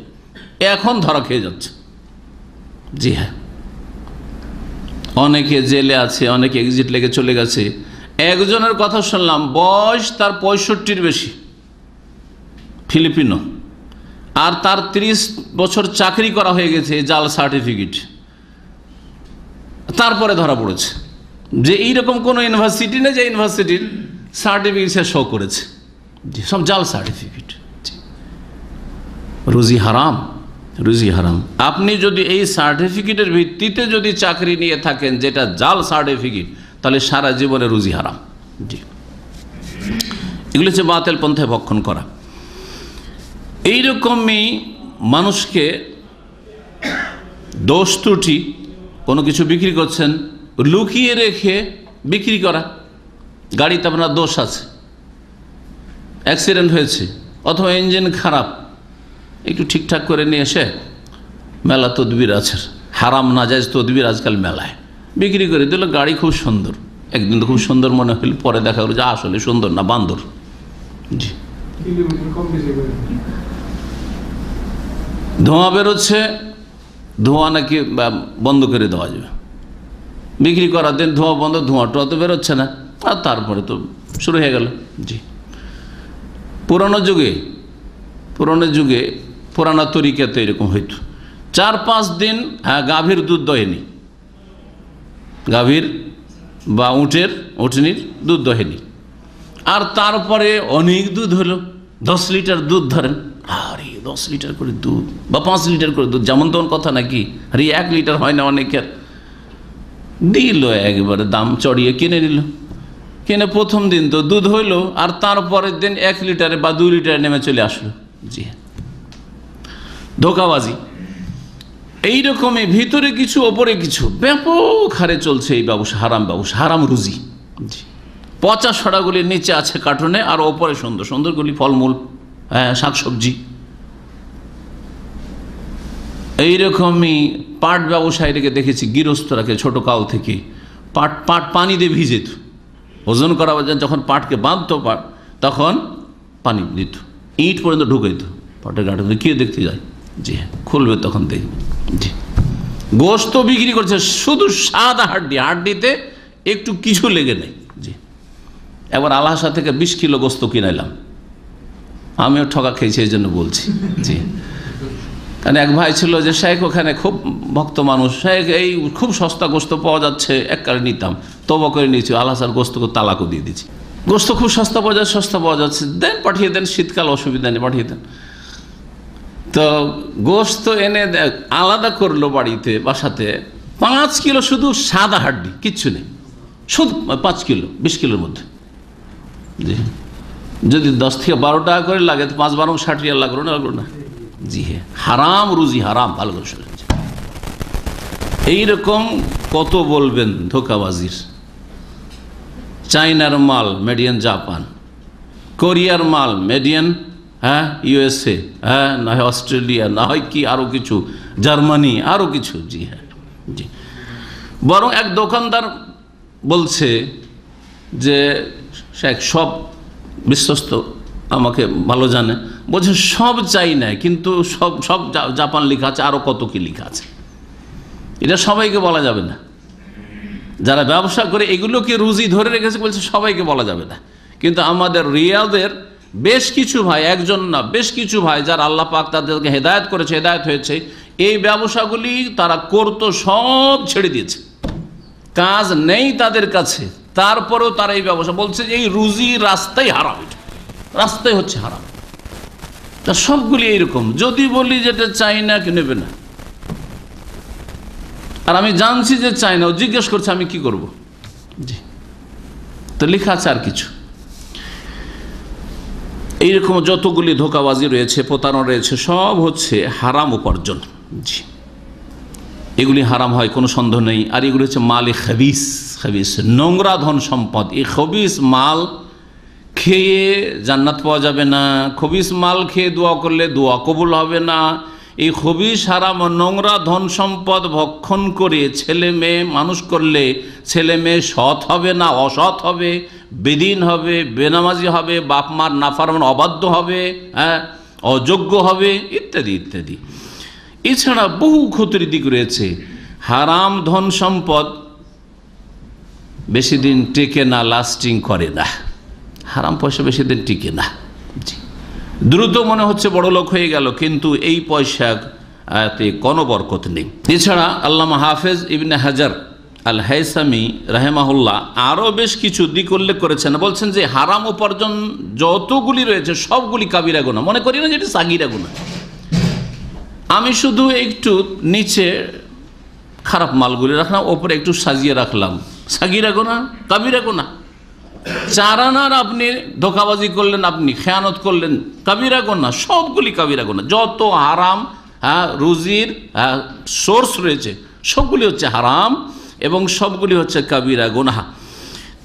এখন ধরা খেয়ে যাচ্ছে। জি হ্যাঁ, অনেকে জেলে আছে, অনেকে এক্সিট লেগে চলে গেছে। একজনের কথা শুনলাম, বয়স তার 65-র বেশি, ফিলিপিনো, আর তার 30 বছর চাকরি করা হয়ে গেছে জাল সার্টিফিকেট। তারপরে ধরা পড়েছে যে এইরকম কোনো ইউনিভার্সিটি নেই যে ইউনিভার্সিটির সার্টিফিকেট সে শো করেছে, সব জাল সার্টিফিকেট। রুজি হারাম, রুজি হারাম। আপনি যদি এই সার্টিফিকেটের ভিত্তিতে যদি চাকরি নিয়ে থাকেন যেটা জাল সার্টিফিকেট, তাহলে সারা জীবনে রুজি হারাম। জি, এগুলো হচ্ছে বাতিল পন্থায় ভক্ষণ করা। এইরকমই মানুষকে দোষ ত্রুটি, কোনো কিছু বিক্রি করছেন, লুকিয়ে রেখে বিক্রি করা। গাড়িতে আপনার দোষ আছে, অ্যাক্সিডেন্ট হয়েছে, অথবা ইঞ্জিন খারাপ, একটু ঠিকঠাক করে নিয়ে এসে, মেলা তদবির আছে, হারাম নাজায়েজ তদবির আজকাল মেলায় বিক্রি করে দিল। গাড়ি খুব সুন্দর, একদিন তো খুব সুন্দর মনে হইল, পরে দেখা গেল যে আসলে সুন্দর না, বান্দর। জি, ধোঁয়া বেরোচ্ছে, ধোঁয়া নাকি বন্ধ করে দেওয়া যাবে, বিক্রি করার দিন ধোঁয়া বন্ধ, ধোঁয়াটা তো বেরোচ্ছে না, আর তারপরে তো শুরু হয়ে গেল। জি, পুরানো যুগে পুরানো তরিকাতে এরকম হইতো, 4-5 দিন গাভীর দুধ দহেনি, গাভীর বা উটনির দুধ দহেনি, আর তারপরে অনেক দুধ হলো, 10 লিটার দুধ ধরেন, আরে 10 লিটার করে দুধ বা 5 লিটার করে দুধ, যেমন তেমন কথা নাকি, আরে 1 লিটার হয় না অনেকের, দিল একবারে দাম চড়িয়ে কিনে নিল। কিনে প্রথম দিন তো দুধ হইল, আর তারপরের দিন 1 লিটারে বা 2 লিটারে নেমে চলে আসলো। জি, ধোঁকাবাজি। এইরকমই ভিতরে কিছু ওপরে কিছু, ব্যাপক হারে চলছে এই ব্যবসা, হারাম ব্যবসা, হারাম রুজি। জি, পচা সড়াগুলির নিচে আছে কার্টুনে, আর ওপরে সুন্দর সুন্দরগুলি ফলমূল, শাকসবজি। এইরকমই পাট ব্যবসায়ীকে দেখেছি, গৃহস্থরাকে ছোট কাল থেকে পাট পানি দিয়ে ভিজেত, ওজন করা যখন পাটকে বাঁধতো পাট, তখন পানি দিত, ইট পর্যন্ত ঢুকে দিত পাটের গাঁটে। কে দেখতে যায়? জি হ্যাঁ, খুলবে তখন দেখবে। জি, গোস্ত বিক্রি করছে, শুধু সাদা হাড্ডিতে একটু কিছু লেগে নেই। জি, একবার আলহাসা থেকে 20 কিলো গোস্ত কিনাইলাম, আমিও ঠকা খেয়েছি, এই জন্য বলছি। জি, কারণ এক ভাই ছিল যে শেখ, ওখানে খুব ভক্ত মানুষ, শেখ এই খুব সস্তা গোস্ত পাওয়া যাচ্ছে, এককালে নিতাম, তবা করে নিয়েছি, আলহাসার গোস্তকে তালাকও দিয়ে দিচ্ছি। গোস্ত খুব সস্তা পাওয়া যাচ্ছে, দেন পাঠিয়ে দেন, শীতকাল অসুবিধা নেই, পাঠিয়ে দেন। তো গোস্ত এনে আলাদা করলো বাড়িতে, বাসাতে 5 কিলো শুধু সাদা হাড্ডি, কিচ্ছু নেই, শুধু 5 কিলো 20 কিলোর মধ্যে। জি, যদি 10 থেকে 12 টাকা করে লাগে তো 5-12 60 রিয়াল লাগলো না। জি হ্যাঁ, হারাম রুজি, হারাম। ভালো করে শুনেন। এইরকম কত বলবেন ধোকাবাজির। চাইনার মাল মেড ইন জাপান, কোরিয়ার মাল মেড ইন USA, না হয় অস্ট্রেলিয়া, না হয় কি আরও কিছু, জার্মানি, আরও কিছু। জি হ্যাঁ, জি। বরং এক দোকানদার বলছে যে শেখ সব বিশ্বস্ত, আমাকে ভালো জানে, বলছে সব চাই না, কিন্তু সব জাপান লেখা আছে, আরও কত কি লেখা আছে। এটা সবাইকে বলা যাবে না। যারা ব্যবসা করে এগুলোকে রুজি ধরে রেখেছে, বলছে সবাইকে বলা যাবে না। কিন্তু আমাদের রিয়াদের বেশ কিছু ভাই, একজন না বেশ কিছু ভাই, যারা আল্লাহ পাক তাদেরকে হেদায়েত করেছে, হেদায়েত হয়েছে, এই ব্যবসাগুলি তারা করতো, সব ছেড়ে দিয়েছে, কাজ নেই তাদের কাছে, তারপরেও তারা এই ব্যবসা, বলছে যে এই রুজি রাস্তাই হারাম, রাস্তাই হচ্ছে হারাম। তা সবগুলি এইরকম। যদি বলি যেটা চাই না, কি নেবে না, আর আমি জানছি যে চাই না, ও জিজ্ঞেস করছে আমি কি করব। জি, তো লেখা আছে আর কিছু। এইরকম যতগুলি ধোকাবাজি রয়েছে, প্রতারণা রয়েছে, সব হচ্ছে হারাম উপার্জন। জি, এগুলি হারাম হয়, কোনো সন্দেহ নেই। আর এগুলি হচ্ছে মালে খবিস, নোংরা ধন সম্পদ। এই খবিস মাল খেয়ে জান্নাত পাওয়া যাবে না, খবিস মাল খেয়ে দোয়া করলে দোয়া কবুল হবে না। এই খবিস হারাম নোংরা ধন সম্পদ ভক্ষণ করে ছেলে মেয়ে মানুষ করলে ছেলে মেয়ে সৎ হবে না, অসৎ হবে, বেদিন হবে, বেনামাজি হবে, বাপ মার নাফরমান অবাধ্য হবে, অযোগ্য হবে, ইত্যাদি ইত্যাদি। এছাড়া বহু ক্ষতির দিক রয়েছে। হারাম ধন সম্পদ বেশি দিন টেকে না, লাস্টিং করে না। হারাম পয়সা বেশি দিন টিকে না। জি, দ্রুত মনে হচ্ছে বড় লোক হয়ে গেল, কিন্তু এই পয়সাতে কোনো বরকত নেই। এছাড়া আল্লামা হাফেজ ইবনে হাজার আল হাইসামি রাহেমাহুল্লাহ আরও বেশ কিছু দিক উল্লেখ করেছেন। বলছেন যে হারাম উপার্জন যতগুলি রয়েছে সবগুলি কাবিরা গুনাহ। মনে করি না যে এটা সাগিরা গুনাহ, আমি শুধু একটু নিচে খারাপ মালগুলি রাখলাম, ওপরে একটু সাজিয়ে রাখলাম, সাগিরা গুনাহ, কাবিরা গুনাহ। 4 আনার আপনি ধোঁকাবাজি করলেন, আপনি খেয়ানত করলেন, কাবিরা গুনাহ। সবগুলি কাবিরা গুনাহ। যত হারাম রুজির সোর্স রয়েছে সবগুলি হচ্ছে হারাম এবং সবগুলি হচ্ছে কাবিরা গুনাহ।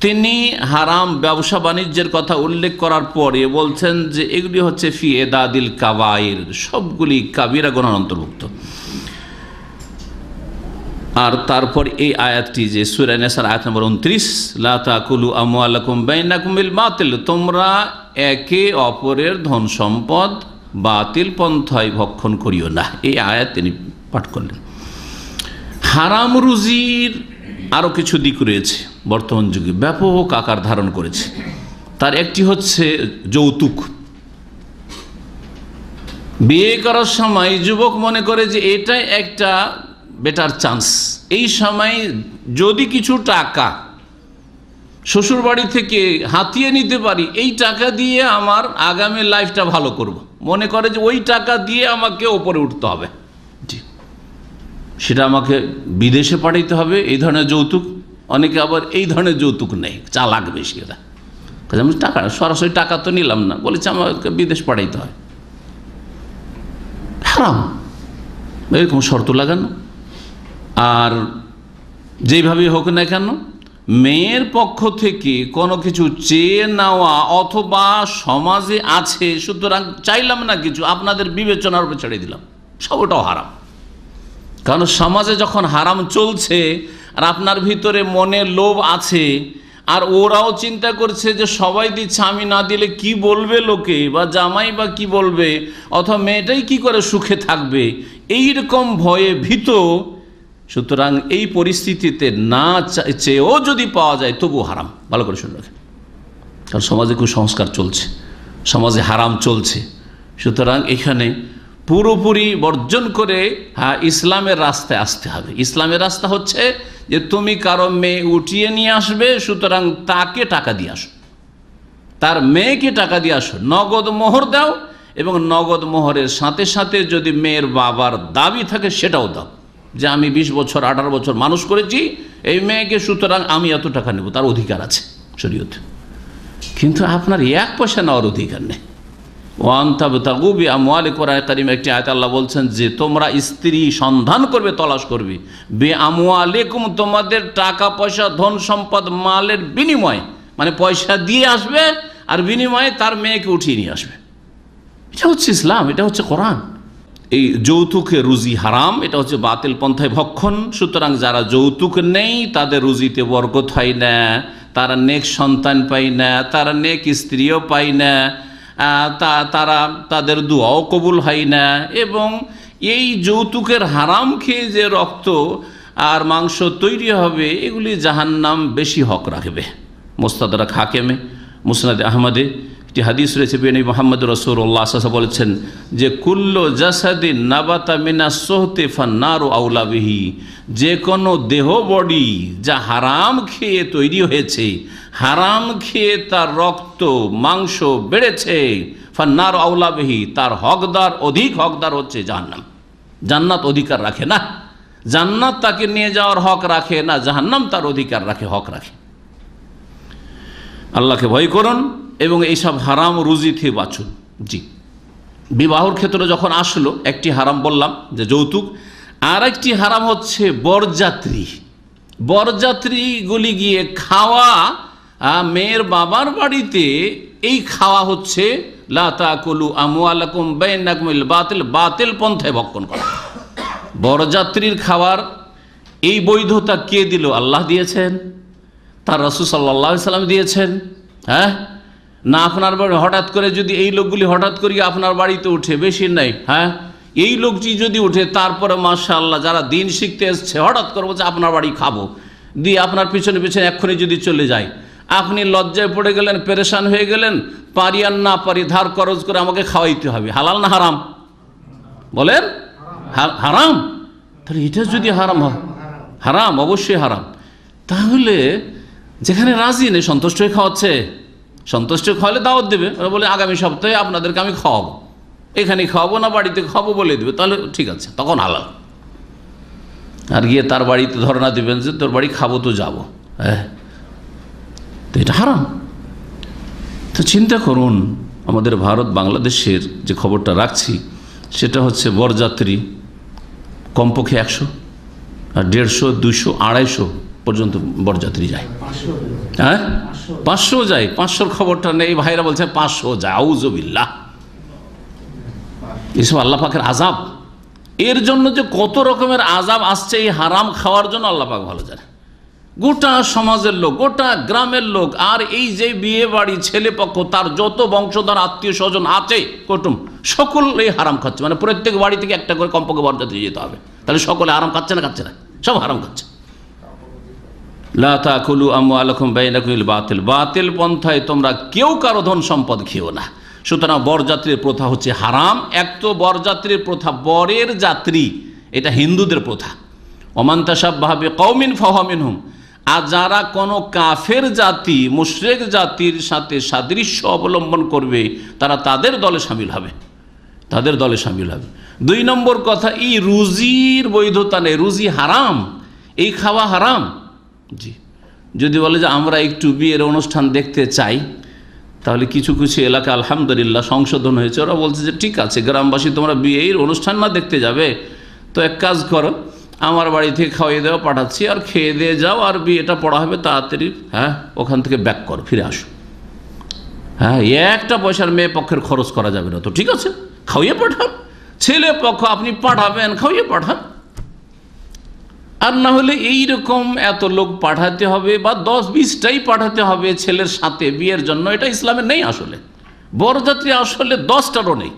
তিনি হারাম ব্যবসা বাণিজ্যের কথা উল্লেখ করার পরে বলছেন যে এগুলি হচ্ছে ফি এদাদিল কাবাইর, সবগুলি কাবিরা গুনাহর অন্তর্ভুক্ত। আর তারপর এই আয়াতটি যে সূরা নিসার আয়াত নম্বর 29, লা তাকুলু আমওয়ালাকুম বাইনাকুম বিল বাতিল, তোমরা একে অপরের ধন সম্পদ বাতিল পন্থায় ভক্ষণ করিও না। এই আয়াত তিনি পাঠ করলেন। হারাম রুজির আরও কিছু দিক রয়েছে, বর্তমান যুগে ব্যাপক আকার ধারণ করেছে। তার একটি হচ্ছে যৌতুক। বিয়ে করার সময় যুবক মনে করে যে এটাই একটা বেটার চান্স, এই সময় যদি কিছু টাকা শ্বশুর বাড়ি থেকে হাতিয়ে নিতে পারি, এই টাকা দিয়ে আমার আগামী লাইফটা ভালো করব, মনে করে যে ওই টাকা দিয়ে আমাকে ওপরে উঠতে হবে। জি, সেটা আমাকে বিদেশে পাঠাইতে হবে, এই ধরনের যৌতুক। অনেকে আবার এই ধরনের যৌতুক নেই, চালাক বেশি এরা। আমি টাকা সরাসরি টাকা তো নিলাম না, বলেছে আমাকে বিদেশ পাঠাইতে হয়। হারাম, এরকম শর্ত লাগানো। আর যেইভাবে হোক না কেন, মেয়ের পক্ষ থেকে কোনো কিছু চেয়ে নেওয়া অথবা সমাজে আছে সুতরাং চাইলাম না কিছু, আপনাদের বিবেচনার উপর ছেড়ে দিলাম, সবটাও হারাম। কারণ সমাজে যখন হারাম চলছে আর আপনার ভিতরে মনে লোভ আছে, আর ওরাও চিন্তা করছে যে সবাই দিচ্ছে, আমি না দিলে কি বলবে লোকে, বা জামাই বা কি বলবে, অথবা মেয়েটাই কি করে সুখে থাকবে, এইরকম ভয়ে ভীত। সুতরাং এই পরিস্থিতিতে না চেয়েও যদি পাওয়া যায় তবু হারাম। ভালো করে শুনে রাখেন, কারণ সমাজে কুসংস্কার চলছে, সমাজে হারাম চলছে। সুতরাং এখানে পুরোপুরি বর্জন করে ইসলামের রাস্তায় আসতে হবে। ইসলামের রাস্তা হচ্ছে যে তুমি কারো মেয়ে উঠিয়ে নিয়ে আসবে, সুতরাং তাকে টাকা দিয়ে আসো, তার মেয়েকে টাকা দিয়ে আসো, নগদ মোহর দাও, এবং নগদ মোহরের সাথে সাথে যদি মেয়ের বাবার দাবি থাকে সেটাও দাও, যে আমি 20 বছর 18 বছর মানুষ করেছি এই মেয়েকে, সুতরাং আমি এত টাকা নেব, তার অধিকার আছে শরীয়তে। কিন্তু আপনার 1 পয়সা নেওয়ার অধিকার নেই। কোরআন কারীমে একটি আয়াতে আল্লাহ বলছেন যে তোমরা স্ত্রী সন্ধান করবে, তলাশ করবে, বে আমওয়ালিকুম, তোমাদের টাকা পয়সা ধন সম্পদ মালের বিনিময়ে, মানে পয়সা দিয়ে আসবে আর বিনিময়ে তার মেয়েকে উঠিয়ে নিয়ে আসবে। এটা হচ্ছে ইসলাম, এটা হচ্ছে কোরআন। এই যৌতুকে রুজি হারাম, এটা হচ্ছে বাতিল পন্থায় ভক্ষণ। সুতরাং যারা যৌতুক নেই তাদের রুজিতে বরকত হয় না, তারা নেক সন্তান পায় না, তারা নেক স্ত্রীও পায় না, তারা তাদের দোয়াও কবুল হয় না। এবং এই যৌতুকের হারাম খেয়ে যে রক্ত আর মাংস তৈরি হবে, এগুলি জাহান্নাম বেশি হক রাখবে। মুস্তাদরাক হাকিমে, মুসনাদ আহমদে একটি হাদিস রয়েছে, নবী মুহাম্মদ রাসূলুল্লাহ সাল্লাল্লাহু আলাইহি ওয়াসাল্লাম বলেছেন যে কুল্লু জাসাদিন নাবাতা মিনাস সুহতি ফান্নারু আউলা বিহি, যে কোনো দেহ বডি যা হারাম খেয়ে তৈরি হয়েছে, হারাম খেয়ে তার রক্ত মাংস বেড়েছে, ফান্নারু আউলা বিহি, তার হকদার অধিক হকদার হচ্ছে জাহান্নাম। জান্নাত অধিকার রাখে না, জান্নাত তাকে নিয়ে যাওয়ার হক রাখে না, জাহান্নাম তার অধিকার রাখে, হক রাখে। আল্লাহকে ভয় করুন এবং এইসব হারাম রুজি থেকে বাঁচুন। জি, বিবাহর ক্ষেত্রে যখন আসলো, একটি হারাম বললাম যে যৌতুক, আর একটি হারাম হচ্ছে বরযাত্রী। বরযাত্রীগুলি গিয়ে খাওয়া, মেয়ের বাবার বাড়িতে এই খাওয়া হচ্ছে লা তাকুলু আমওয়ালাকুম বাইনাকুম বিল বাতিল, বাতিল পন্থায় ভক্ষণ করা। বরযাত্রীর খাওয়ার এই বৈধতা কে দিল? আল্লাহ দিয়েছেন, তার রাসূল সাল্লাল্লাহু আলাইহি সাল্লাম দিয়েছেন। হ্যাঁ, না আপনার বাড়ি হঠাৎ করে যদি এই লোকগুলি হঠাৎ করে আপনার বাড়িতে উঠে, বেশি নাই, হ্যাঁ, এই লোকটি যদি উঠে, তারপরে মাশাআল্লাহ যারা দিন শিখতে এসছে হঠাৎ করে বলছে আপনার বাড়ি খাবো, দিয়ে আপনার পিছনে পিছনে এক্ষুনি যদি চলে যায়, আপনি লজ্জায় পড়ে গেলেন, পেরেশান হয়ে গেলেন, পারি আর না পারি ধার খরচ করে আমাকে খাওয়াইতে হবে। হালাল না হারাম? বলেন হারাম। তাহলে এটা যদি হারাম হয়, হারাম, অবশ্যই হারাম। তাহলে যেখানে রাজি নেই, সন্তুষ্ট হয়ে খাওয়াচ্ছে, সন্তুষ্ট খাওয়ালে দাওয়াত দেবে, ওরা বলে আগামী সপ্তাহে আপনাদেরকে আমি খাওয়াবো, এখানে খাওয়াবো না বাড়িতে খাওয়াবো বলে দেবে, তাহলে ঠিক আছে, তখন হালাল। আর গিয়ে তার বাড়িতে ধর্ণা দেবেন যে তোর বাড়ি খাবো তো যাবো, হ্যাঁ, তো এটা হারাম। তো চিন্তা করুন, আমাদের ভারত বাংলাদেশের যে খবরটা রাখছি সেটা হচ্ছে বরযাত্রী কমপক্ষে 100 আর 150, 200, 250 পর্যন্ত বরযাত্রী যায়। হ্যাঁ, 500 যায়, 500-র খবরটা নেই, ভাইরা বলছে 500 যায়। আউযুবিল্লাহ, এসব আল্লাহ পাকের আযাব। এর জন্য যে কত রকমের আযাব আসছে এই হারাম খাওয়ার জন্য আল্লাহ পাক ভালো জানে। গোটা সমাজের লোক, গোটা গ্রামের লোক, আর এই যে বিয়ে বাড়ি ছেলে পক্ষ, তার যত বংশধর আত্মীয় স্বজন আছে, কুটুম, সকল এই হারাম খাচ্ছে। মানে প্রত্যেক বাড়ি থেকে একটা করে কমপক্ষে বরযাত্রী যেতে হবে। তাহলে সকলে হারাম খাচ্ছে না? খাচ্ছে না, সব হারাম খাচ্ছে। লা তাকুলু আমওয়ালাকুম বাইনাকুম বিল বাতিল, বাতিল পন্থায় তোমরা কেউ কারো ধন সম্পদ খেও না। সুতরাং বরযাত্রীর প্রথা হচ্ছে হারাম। এক তো বরযাত্রীর প্রথা, বরের যাত্রী, এটা হিন্দুদের প্রথা। ওমান তাশাব্বাহা বিকওমিন ফাহুয়া মিনহুম, আর যারা কোনো কাফের জাতি, মুশরিক জাতির সাথে সাদৃশ্য অবলম্বন করবে, তারা তাদের দলে শামিল হবে, তাদের দলে শামিল হবে। 2 নম্বর কথা, এই রুজির বৈধতা নেই, রুজি হারাম, এই খাওয়া হারাম। জি, যদি বলে যে আমরা একটু বিয়ের অনুষ্ঠান দেখতে চাই, তাহলে কিছু কিছু এলাকা আলহামদুলিল্লাহ সংশোধন হয়েছে, ওরা বলছে যে ঠিক আছে গ্রামবাসী তোমরা বিয়ের অনুষ্ঠান না দেখতে যাবে, তো এক কাজ করো, আমার বাড়ি থেকে খাওয়াই দেওয়া পাঠাচ্ছি, আর খেয়ে দিয়ে যাও, আর বিয়েটা পড়া হবে তাড়াতাড়ি, হ্যাঁ, ওখান থেকে ব্যাক করো, ফিরে আসো। হ্যাঁ, একটা পয়সার মেয়ে পক্ষের খরচ করা যাবে না, তো ঠিক আছে খাওয়িয়ে পাঠান। ছেলে পক্ষ আপনি পাঠাবেন, খাওয়িয়ে পাঠান, আর না হলে এইরকম এত লোক পাঠাতে হবে বা 10-20টাই পাঠাতে হবে ছেলের সাথে বিয়ের জন্য, এটা ইসলামে নেই। আসলে বরযাত্রী আসলে 10টারও নেই,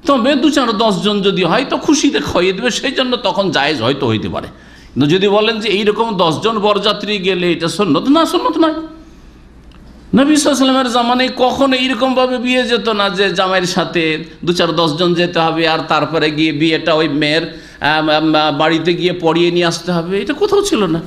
তবে 2-4-10 জন যদি হয় তো খুশিতে খাইয়ে দেবে, সেই জন্য তখন জায়েজ হয়তো হইতে পারে। কিন্তু যদি বলেন যে এইরকম 10 জন বরযাত্রী গেলে এটা সুন্নত, না, সুন্নত নয়। নবী সাল্লাল্লাহু আলাইহি ওয়াসাল্লামের জামানায় কখনো এইরকমভাবে বিয়ে যেত না যে জামাইয়ের সাথে 2-4-10 জন যেতে হবে আর তারপরে গিয়ে বিয়েটা ওই মেয়ের বাড়িতে গিয়ে পড়িয়ে নিয়ে আসতে হবে, এটা কোথাও ছিল না।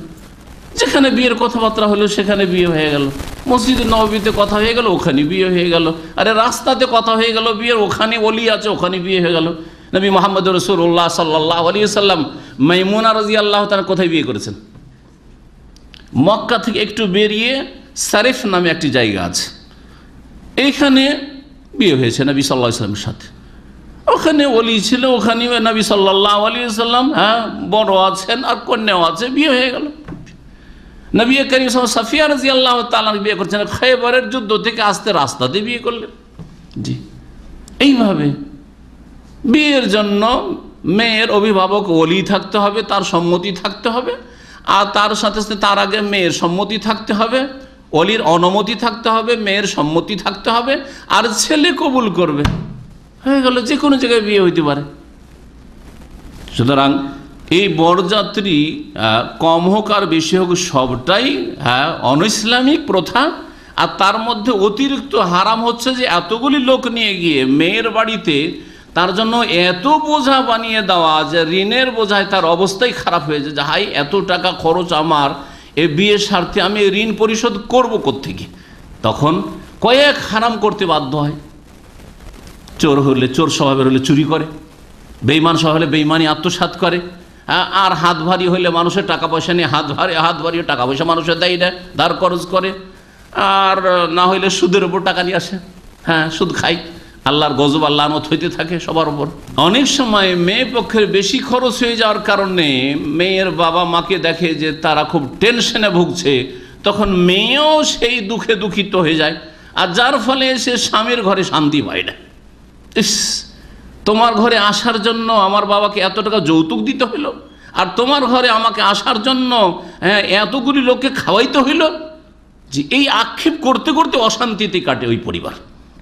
যেখানে বিয়ের কথাবার্তা হলো সেখানে বিয়ে হয়ে গেল, মসজিদে নববীতে কথা হয়ে গেল ওখানে বিয়ে হয়ে গেল, আরে রাস্তাতে কথা হয়ে গেল বিয়ের, ওখানে ওলি আছে ওখানে বিয়ে হয়ে গেল। নবী মুহাম্মদ রাসূলুল্লাহ সাল্লাল্লাহু আলাইহি ওয়াসাল্লাম মাইমুনা রাদিয়াল্লাহু তাআলা কোথায় বিয়ে করেছেন? মক্কা থেকে একটু বেরিয়ে সারিফ নামে একটি জায়গা আছে, এইখানে বিয়ে হয়েছে নবী সাল্লাল্লাহু আলাইহি ওয়াসাল্লামের সাথে। ওখানে ওলি ছিল, ওখানে নবী সাল্লাল্লাহু আলাইহি ওয়াসাল্লাম বড় আছেন আর কন্যাও আছে, বিয়ে হয়ে গেল। নবী করিম সাফিয়া রাদিয়াল্লাহু তাআলা বিয়ে করছেন, খয়বরের যুদ্ধ থেকে আসতে রাস্তাতে বিয়ে করলেন। জি, এইভাবে বিয়ের জন্য মেয়ের অভিভাবক ওলি থাকতে হবে, তার সম্মতি থাকতে হবে, আর তার সাথে সাথে তার আগে মেয়ের সম্মতি থাকতে হবে, ওলির অনুমতি থাকতে হবে, মেয়ের সম্মতি থাকতে হবে, আর ছেলে কবুল করবে, হয়ে গেল। যে কোনো জায়গায় বিয়ে হইতে পারে। সুতরাং এই বরযাত্রী কম হোক আর বেশি হোক সবটাই অনইসলামিক প্রথা। আর তার মধ্যে অতিরিক্ত হারাম হচ্ছে যে এতগুলি লোক নিয়ে গিয়ে মেয়ের বাড়িতে তার জন্য এত বোঝা বানিয়ে দেওয়া যে ঋণের বোঝায় তার অবস্থাই খারাপ হয়ে যায়, যে হাই এত টাকা খরচ আমার এ বিয়ের স্বার্থে, আমি ঋণ পরিশোধ করবো কোত্থেকে? তখন কয়েক হারাম করতে বাধ্য হয়। চোর হলে চোর স্বভাবের হলে চুরি করে, বেঈমান স্বভাব হলে বেঈমানি আত্মসাৎ করে, আর হাত ভারী হইলে মানুষের টাকা পয়সা নিয়ে হাত ভারী টাকা পয়সা মানুষের দেয় না, ধার খরচ করে, আর না হইলে সুদের উপর টাকা নিয়ে আসে, সুদ খাই, আল্লাহর গজব আর লানত হইতে থাকে সবার উপর। অনেক সময় মেয়ে পক্ষের বেশি খরচ হয়ে যাওয়ার কারণে মেয়ের বাবা মাকে দেখে যে তারা খুব টেনশনে ভুগছে, তখন মেয়েও সেই দুঃখে দুঃখিত হয়ে যায়, আর যার ফলে সে স্বামীর ঘরে শান্তি পায় না। ইস, তোমার ঘরে আসার জন্য আমার বাবাকে এত টাকা যৌতুক দিতে হইল, আর তোমার ঘরে আমাকে আসার জন্য এতগুলি লোককে খাওয়াইতে হইল। যে এই আক্ষেপ করতে করতে অশান্তিতে কাটে ওই পরিবার,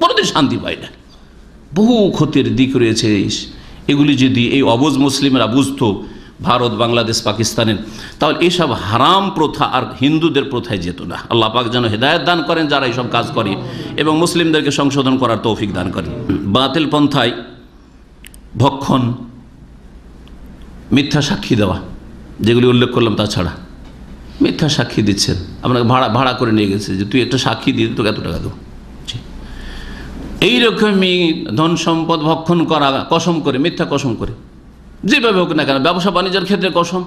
কোনোদিন শান্তি পায় না। বহু ক্ষতির দিক রয়েছে। এগুলি যদি এই অবুঝ মুসলিমরা বুঝতো, ভারত, বাংলাদেশ, পাকিস্তানের, তাহলে এইসব হারাম প্রথা আর হিন্দুদের প্রথায় যেত না। আল্লাহ পাক যেন হেদায়েত দান করেন যারা এইসব কাজ করে, এবং মুসলিমদেরকে সংশোধন করার তৌফিক দান করেন। বাতিল পন্থায় ভক্ষণ, মিথ্যা সাক্ষী দেওয়া, যেগুলি উল্লেখ করলাম তাছাড়া মিথ্যা সাক্ষী দিচ্ছেন, আপনাকে ভাড়া করে নিয়ে গেছে যে তুই একটা সাক্ষী দিয়ে তোকে এত টাকা দেবো। এইরকমই ধন সম্পদ ভক্ষণ করা, কসম করে, মিথ্যা কসম করে, যেভাবে হোক না কেন, ব্যবসা বাণিজ্যের ক্ষেত্রে কসম,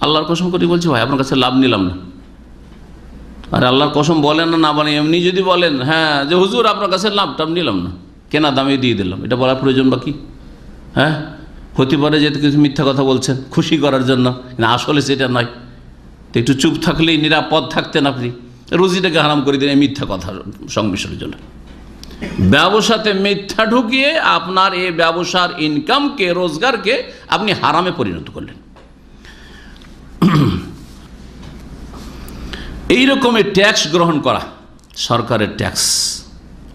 আল্লাহর কসম করে বলছি ভাই আপনার কাছে লাভ নিলাম না। আর আল্লাহর কসম বলেন না, না বলেন, এমনি যদি বলেন যে হুজুর আপনার কাছে লাভ টাভ নিলাম না, কেনা দামে দিয়ে দিলাম, এটা বলার প্রয়োজন বাকি? হতে পারে যে কিছু মিথ্যা কথা বলছেন খুশি করার জন্য, না আসলে সেটা নয়। তো একটু চুপ থাকলেই নিরাপদ থাকতেন আপনি, রুজিটাকে হারাম করে দিলেন মিথ্যা কথা সংমিশ্রণের জন্য। ব্যবসাতে মিথ্যা ঢুকিয়ে আপনার এই ব্যবসার ইনকামকে, রোজগারকে আপনি হারামে পরিণত করলেন। এইরকমের ট্যাক্স গ্রহণ করা, সরকারের ট্যাক্স,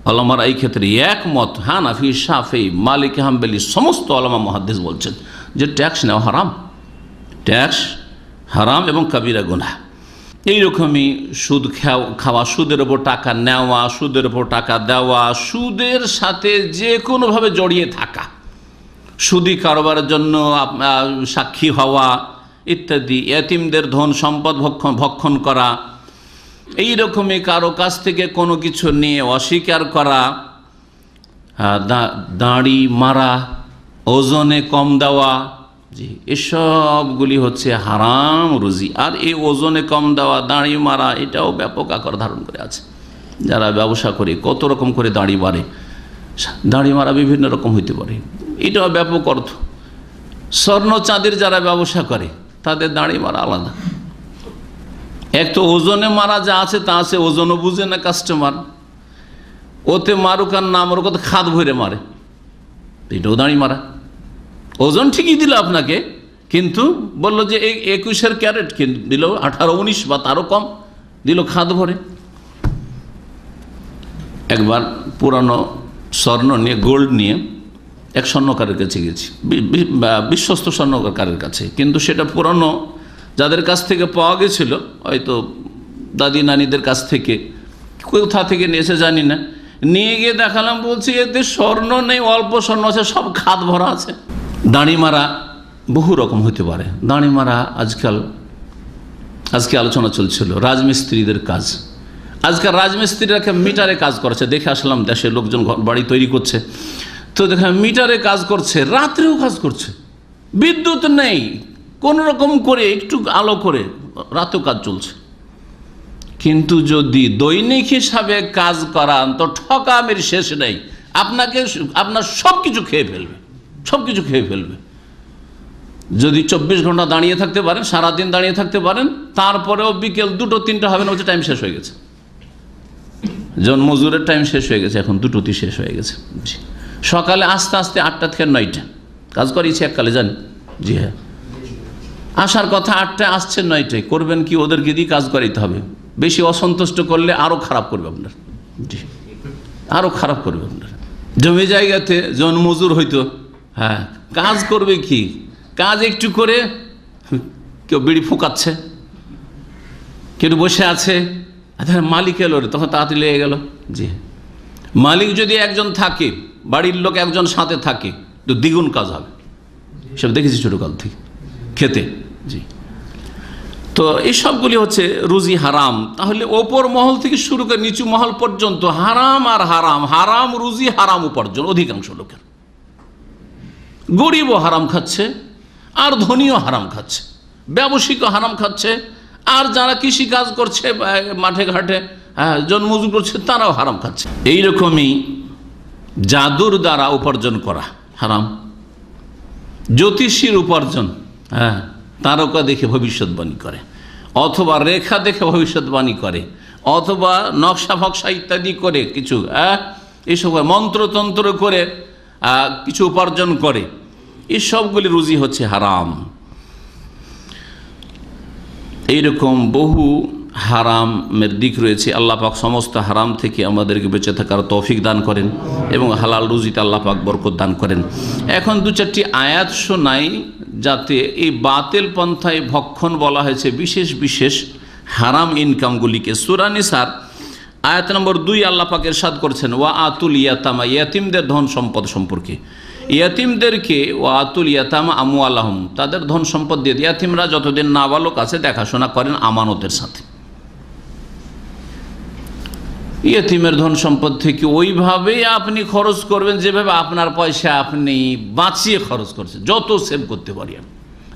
আলেমারা এই ক্ষেত্রে একমত, হানাফি, শাফি, মালিকি, হাম্বলি, সমস্ত আলেমা মুহাদ্দিস বলছেন যে ট্যাক্স নেওয়া হারাম, ট্যাক্স হারাম এবং কাবিরা গুনাহ। এইরকমই সুদ খাওয়া, সুদের ওপর টাকা নেওয়া, সুদের ওপর টাকা দেওয়া, সুদের সাথে যে কোনোভাবে জড়িয়ে থাকা, সুদি কারবারের জন্য সাক্ষী হওয়া ইত্যাদি, এতিমদের ধন সম্পদ ভক্ষণ করা, এইরকমই কারো কাছ থেকে কোনো কিছু নিয়ে অস্বীকার করা, দাড়ি মারা, ওজনে কম দেওয়া, জি, এসবগুলি হচ্ছে হারাম রুজি। আর এই ওজনে কম দেওয়া, দাড়ি মারা, এটাও ব্যাপক আকার ধারণ করে আছে। যারা ব্যবসা করে কত রকম করে দাড়ি বাড়ে, দাড়ি মারা বিভিন্ন রকম হইতে পারে, এটাও ব্যাপক অর্থ। স্বর্ণ চাঁদির যারা ব্যবসা করে তাদের দাড়ি মারা আলাদা। এক তো ওজনে মারা যা আছে তা আছে, ওজনও বুঝে না কাস্টমার, ওতে মারুক আর না মারুক, খাদ ভরে মারে, এটাও দাড়ি মারা। ওজন ঠিকই দিল আপনাকে, কিন্তু বললো যে এই 21 ক্যারেট দিল, 18-19 বা তারও কম দিল খাদ ভরে। একবার পুরানো স্বর্ণ নিয়ে, গোল্ড নিয়ে এক স্বর্ণকারের কাছে গেছি, বিশ্বস্ত স্বর্ণকারের কাছে, কিন্তু সেটা পুরানো যাদের কাছ থেকে পাওয়া গেছিল, হয়তো দাদি নানিদের কাছ থেকে, কোথা থেকে নিয়েছে জানি না, নিয়ে গিয়ে দেখালাম, বলছি এতে স্বর্ণ নেই, অল্প স্বর্ণ আছে, সব খাদ ভরা আছে। দাঁড়ি মারা বহু রকম হতে পারে। দাঁড়ি মারা আজকে আলোচনা চলছিল রাজমিস্ত্রিদের কাজ। আজকাল রাজমিস্ত্রিরা মিটারে কাজ করছে, দেখে আসলাম দেশের লোকজন ঘর বাড়ি তৈরি করছে, তো দেখা মিটারে কাজ করছে, রাত্রেও কাজ করছে, বিদ্যুৎ নেই, কোন রকম করে একটু আলো করে রাতেও কাজ চলছে। কিন্তু যদি দৈনিক হিসাবে কাজ করান তো ঠকামির শেষ নেই, আপনার সব কিছু খেয়ে ফেলবে। যদি 24 ঘন্টা দাঁড়িয়ে থাকতে পারেন, সারাদিন দাঁড়িয়ে থাকতে পারেন, তারপরেও বিকেল 2-3 হবে না, হচ্ছে টাইম শেষ হয়ে গেছে, জনমজুরের টাইম শেষ হয়ে গেছে, এখন 2টি শেষ হয়ে গেছে। সকালে আস্তে আস্তে 8টা থেকে 9টা কাজ করেছি এককালে, জানি। জি হ্যাঁ, আসার কথা 8টায়, আসছে 9টায়। করবেন কি, ওদেরকে দিয়ে কাজ করাইতে হবে। বেশি অসন্তুষ্ট করলে আরও খারাপ করবে আপনার, জি আরও খারাপ করবে আপনার। জমি জায়গাতে জনমজুর হইতো, হ্যাঁ কাজ করবে কি, কাজ একটু করে কেউ বিড়ি ফুকাচ্ছে, কেউ বসে আছে, মালিক এলো রে, তখন তাড়াতাড়ি লেগে গেল। জি, মালিক যদি একজন থাকে, বাড়ির লোক একজন সাথে থাকে, তো দ্বিগুণ কাজ হবে। সব দেখেছি ছোটকাল থেকে খেতে। জি, তো এই সবগুলি হচ্ছে রুজি হারাম। তাহলে ওপর মহল থেকে শুরু করে নিচু মহল পর্যন্ত হারাম আর হারাম, হারাম রুজি, হারাম উপার্জন অধিকাংশ লোকের। গরিবও হারাম খাচ্ছে, আর ধনীও হারাম খাচ্ছে, ব্যবসায়িকও হারাম খাচ্ছে, আর যারা কৃষি কাজ করছে মাঠে ঘাটে জনমজুর করছে তারাও হারাম খাচ্ছে। এইরকমই জাদুর দ্বারা উপার্জন করা হারাম, জ্যোতিষীর উপার্জন, তারকা দেখে ভবিষ্যৎবাণী করে, অথবা রেখা দেখে ভবিষ্যৎবাণী করে, অথবা নকশা ফকশা ইত্যাদি করে কিছু এইসব মন্ত্রতন্ত্র করে কিছু উপার্জন করে, এই সবগুলি রুজি হচ্ছে হারাম। এইরকম বহু হারামের দিক রয়েছে। আল্লাহ পাক সমস্ত হারাম থেকে আমাদেরকে বেঁচে থাকার তৌফিক দান করেন এবং হালাল রুজিতে আল্লাহ পাক বরকত দান করেন। এখন 2-4টি আয়াত শোনাই, যাতে এই বাতিল পন্থায় ভক্ষণ বলা হয়েছে বিশেষ বিশেষ হারাম ইনকামগুলিকে। সূরা নিসার আয়াত নম্বর 2 আল্লাহ পাক ইরশাদ করছেন, ওয়া আতুল ইয়াতামা, ইয়াতিমদের ধন সম্পদ সম্পর্কে। ইয়াতিমদেরকে ওয়া আতুল ইয়াতামা আমওয়ালাহুম, তাদের ধন সম্পদ দিয়ে, ইয়াতিমরা যতদিন নাবালক আছে দেখাশোনা করেন আমানতের সাথে। ইয়াতিমের ধন সম্পদ থেকে ওইভাবেই আপনি খরচ করবেন যেভাবে আপনার পয়সা আপনি বাঁচিয়ে খরচ করছেন। যত সেভ করতে পারি,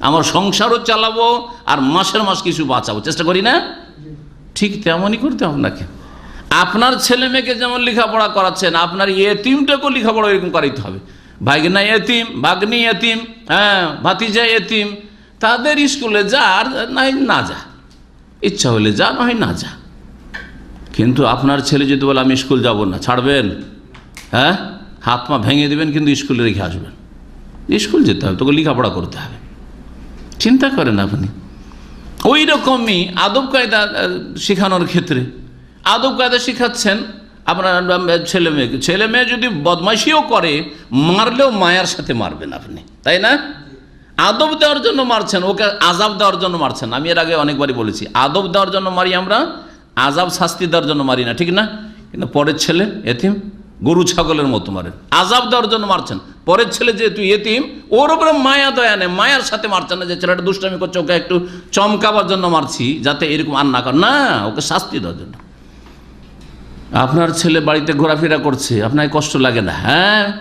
আমার সংসারও চালাবো আর মাসের মাস কিছু বাঁচাবো, চেষ্টা করি না? ঠিক তেমনই করতে আপনাকে। আপনার ছেলে মেয়েকে যেমন লেখাপড়া করাচ্ছেন, আপনার ইয়েতিমটাকেও লেখাপড়া এরকম করাইতে হবে। ভাগনা ইয়েতিম, ভাগ্নি ইয়েতিম, ভাতিজা ইয়েতিম, তাদের স্কুলে যা, আর নাই না যা, ইচ্ছা হলে যা, না হয় না যা। কিন্তু আপনার ছেলে যদি বলে আমি স্কুল যাব না, ছাড়বেন? হাত পা ভেঙে দেবেন, কিন্তু স্কুলে রেখে আসবেন। স্কুল যেতে হবে, তোকে লেখাপড়া করতে হবে। চিন্তা করেন আপনি। ওই রকমই আদব কায়দা শেখানোর ক্ষেত্রে আদব কায়দা শেখাচ্ছেন আপনার ছেলে মেয়েকে। ছেলে মেয়ে যদি বদমাইশিও করে, মারলেও মায়ার সাথে মারবেন আপনি, তাই না? আদব দেওয়ার জন্য মারছেন, ওকে আজাব দেওয়ার জন্য মারছেন। আমি এর আগে অনেকবারই বলেছি, আদব দেওয়ার জন্য মারি আমরা, আজাব শাস্তি দেওয়ার জন্য মারি না, ঠিক না? কিন্তু পরের ছেলে এতিম, গরু ছাগলের মতো মারেন, আজাব দেওয়ার জন্য মারছেন। পরের ছেলে যেহেতু এতিম, ওর উপরে মায়া দয়া নেই, মায়ার সাথে মারছেন না যে ছেলেটা দুষ্টামি করছে, ওকে একটু চমকাবার জন্য মারছি যাতে এরকম আর না কর, না, ওকে শাস্তি দেওয়ার জন্য। আপনার ছেলে বাড়িতে ঘোরাফেরা করছে, আপনার কষ্ট লাগে না?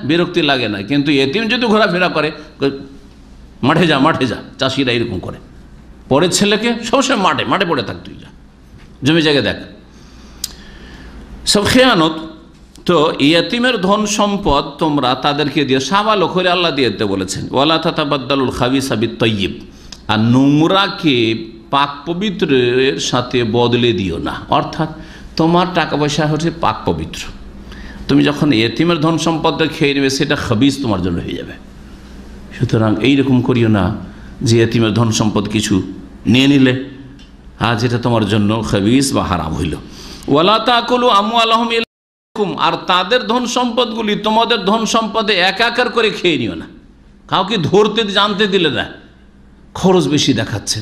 বিরক্তি লাগে না। কিন্তু এতিম যদি ঘোরাফেরা করে, মাঠে যা, মাঠে যা, চাষিরা এরকম করে। পরের ছেলেকে সবসময় মাঠে মাঠে পড়ে থাক, তুই যা, জমি জায়গায় দেখ, সব খেয়ানত। তো ইয়াতিমের ধন সম্পদ তোমরা তাদেরকে দিয়ে সাবালক হলে আল্লাহ দিয়ে দিতে বলেছেন। ওয়ালা তাতাবাদ্দালুল খাবিসা বিত-তাইয়্যিব, আর নোংরাকে পাক পবিত্রের সাথে বদলে দিও না। অর্থাৎ তোমার টাকা পয়সা হচ্ছে পাক পবিত্র, তুমি যখন ইয়াতিমের ধন সম্পদটা খেয়ে নেবে, সেটা খাবিস তোমার জন্য হয়ে যাবে। সুতরাং এইরকম করিও না যে এতিমের ধন সম্পদ কিছু নিয়ে নিলে, আর যেটা তোমার জন্য খাবিস বা হারাম হইল। ওয়ালা তাকুলু আমওয়ালাহুম ইলাইকুম, আর তাদের ধন সম্পদগুলি তোমাদের ধন সম্পদে একাকার করে খেয়ে নিও না। কাউকে ধরতে জানতে দিলে না, খরচ বেশি দেখাচ্ছে,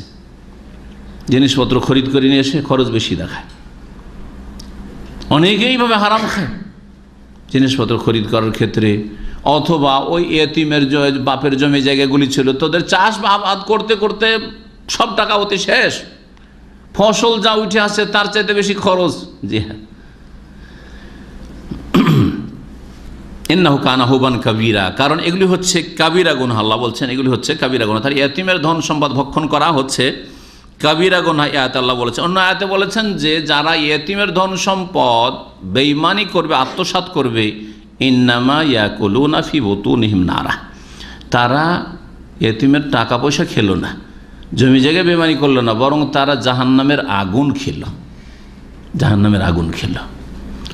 জিনিসপত্র খরিদ করে নিয়ে এসে খরচ বেশি দেখায়। অনেকেই এইভাবে হারাম খায় জিনিসপত্র খরিদ করার ক্ষেত্রে। অথবা ওই এতিমের বাপের জমি জায়গাগুলি ছিল, তোদের চাষ আবাদ করতে করতে সব টাকা ওতে শেষ, ফসল যা উঠে আসছে তার চাইতে বেশি খরচ। জি হ্যাঁ, ইন্নাহু কানা হুবান কাবীরা, কারণ এগুলি হচ্ছে কাবিরা গুনাহ। আল্লাহ বলছেন এগুলি হচ্ছে কাবিরা গুনাহ। তার এতিমের ধন সম্পদ ভক্ষণ করা হচ্ছে কাবিরা গুনাহ। এই আয়াতে আল্লাহ বলেছেন। অন্য আয়াতে বলেছেন যে যারা এতিমের ধন সম্পদ বেঈমানি করবে, আত্মসাৎ করবে, ইন্নামা ইয়াকুলুনা ফি বুতুনিহিম নারা, তারা এতিমের টাকা পয়সা খেলো না, জমি জায়গায় বেঈমানি করলো না, বরং তারা জাহান্নামের আগুন খেল, জাহান্নামের আগুন খেল।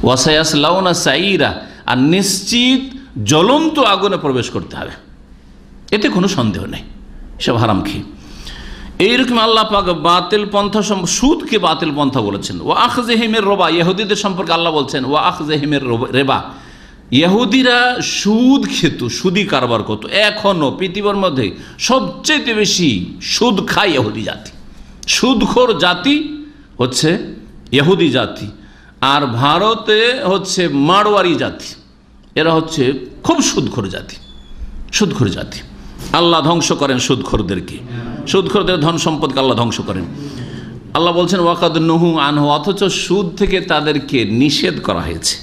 ওয়াসায়াসলাউনা সাইরা, আর নিশ্চিত জ্বলন্ত আগুনে প্রবেশ করতে হবে, এতে কোনো সন্দেহ নেই। সব হারাম খেয়ে এইরকম আল্লাহ পাক বাতিল পন্থা, সুদকে বাতিল পন্থা বলেছেন। ওয়া আখযহিমের রবা, ইহুদিদের সম্পর্কে আল্লাহ বলছেন ওয়া আখযহিমের রেবা, ইহুদিরা সুদ খেত, সুদি কারবার করত। এখনও পৃথিবীর মধ্যে সবচেয়ে বেশি সুদ খায় ইহুদি জাতি, সুদখোর জাতি হচ্ছে ইহুদি জাতি। আর ভারতে হচ্ছে মারওয়ারি জাতি, এরা হচ্ছে খুব সুদখোর জাতি, সুদখোর জাতি। আল্লাহ ধ্বংস করেন সুদখোরদেরকে, সুদখোরদের ধন সম্পদকে আল্লাহ ধ্বংস করেন। আল্লাহ বলছেন ওয়াকাদ নুহু আনহু, অথচ সুদ থেকে তাদেরকে নিষেধ করা হয়েছে।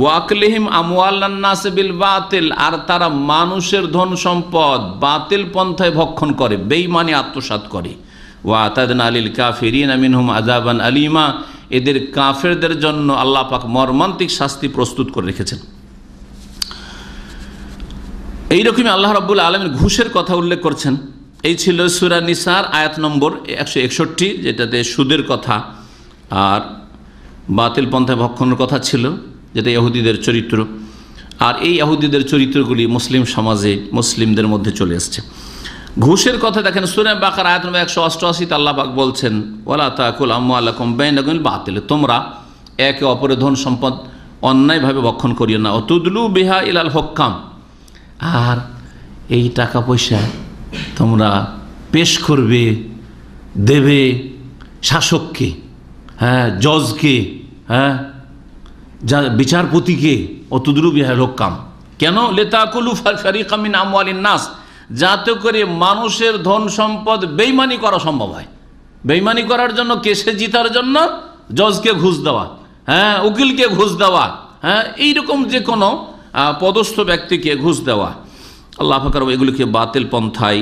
ওয়াকলিহিম আমওয়ালান নাস বিল বাতিল, আর তারা মানুষের ধন সম্পদ বাতিল পন্থায় ভক্ষণ করে, বেঈমানি আত্মসাৎ করে। ওয়া আতাদনা লিল কাফিরিনা মিনহুম আযাবান আলিমা, এদের কাফেরদের জন্য আল্লাহ পাক মর্মান্তিক শাস্তি প্রস্তুত করে রেখেছেন। এইরকমই আল্লাহ রাব্বুল আলামিন ঘুষের কথা উল্লেখ করছেন। এই ছিল সূরা নিসার আয়াত নম্বর 161, যেটাতে সুদের কথা আর বাতিল পন্থায় ভক্ষণের কথা ছিল, যেটা ইহুদিদের চরিত্র। আর এই ইহুদিদের চরিত্রগুলি মুসলিম সমাজে, মুসলিমদের মধ্যে চলে এসছে। ঘুষের কথা দেখেন সূরা বাকারা আয়াত নম্বর 188 আল্লাহ পাক বলছেন ওয়ালা তাকুল আমওয়ালাকুম বাইনাকুম বাতিল, তোমরা একে অপরের ধন সম্পদ অন্যায়ভাবে ভক্ষণ করিও না। অতুদলু বিহা ইলাল হুক্কাম, আর এই টাকা পয়সা তোমরা পেশ করবে, দেবে শাসককে, হ্যাঁ, জজকে, হ্যাঁ, বিচারপতিকে। অতুদলু বিহা হুক্কাম, কেন? লিতাকুলু ফারিকাম মিন আমওয়ালিন নাস, যাতে করে মানুষের ধন সম্পদ বেঈমানি করা সম্ভব হয়। বেঈমানি করার জন্য, কেসে জিতার জন্য জজকে ঘুষ দেওয়া, হ্যাঁ, উকিলকে ঘুষ দেওয়া, হ্যাঁ, এইরকম যে কোনো পদস্থ ব্যক্তিকে ঘুষ দেওয়া। আল্লাহ পাক এগুলিকে বাতিল পন্থায়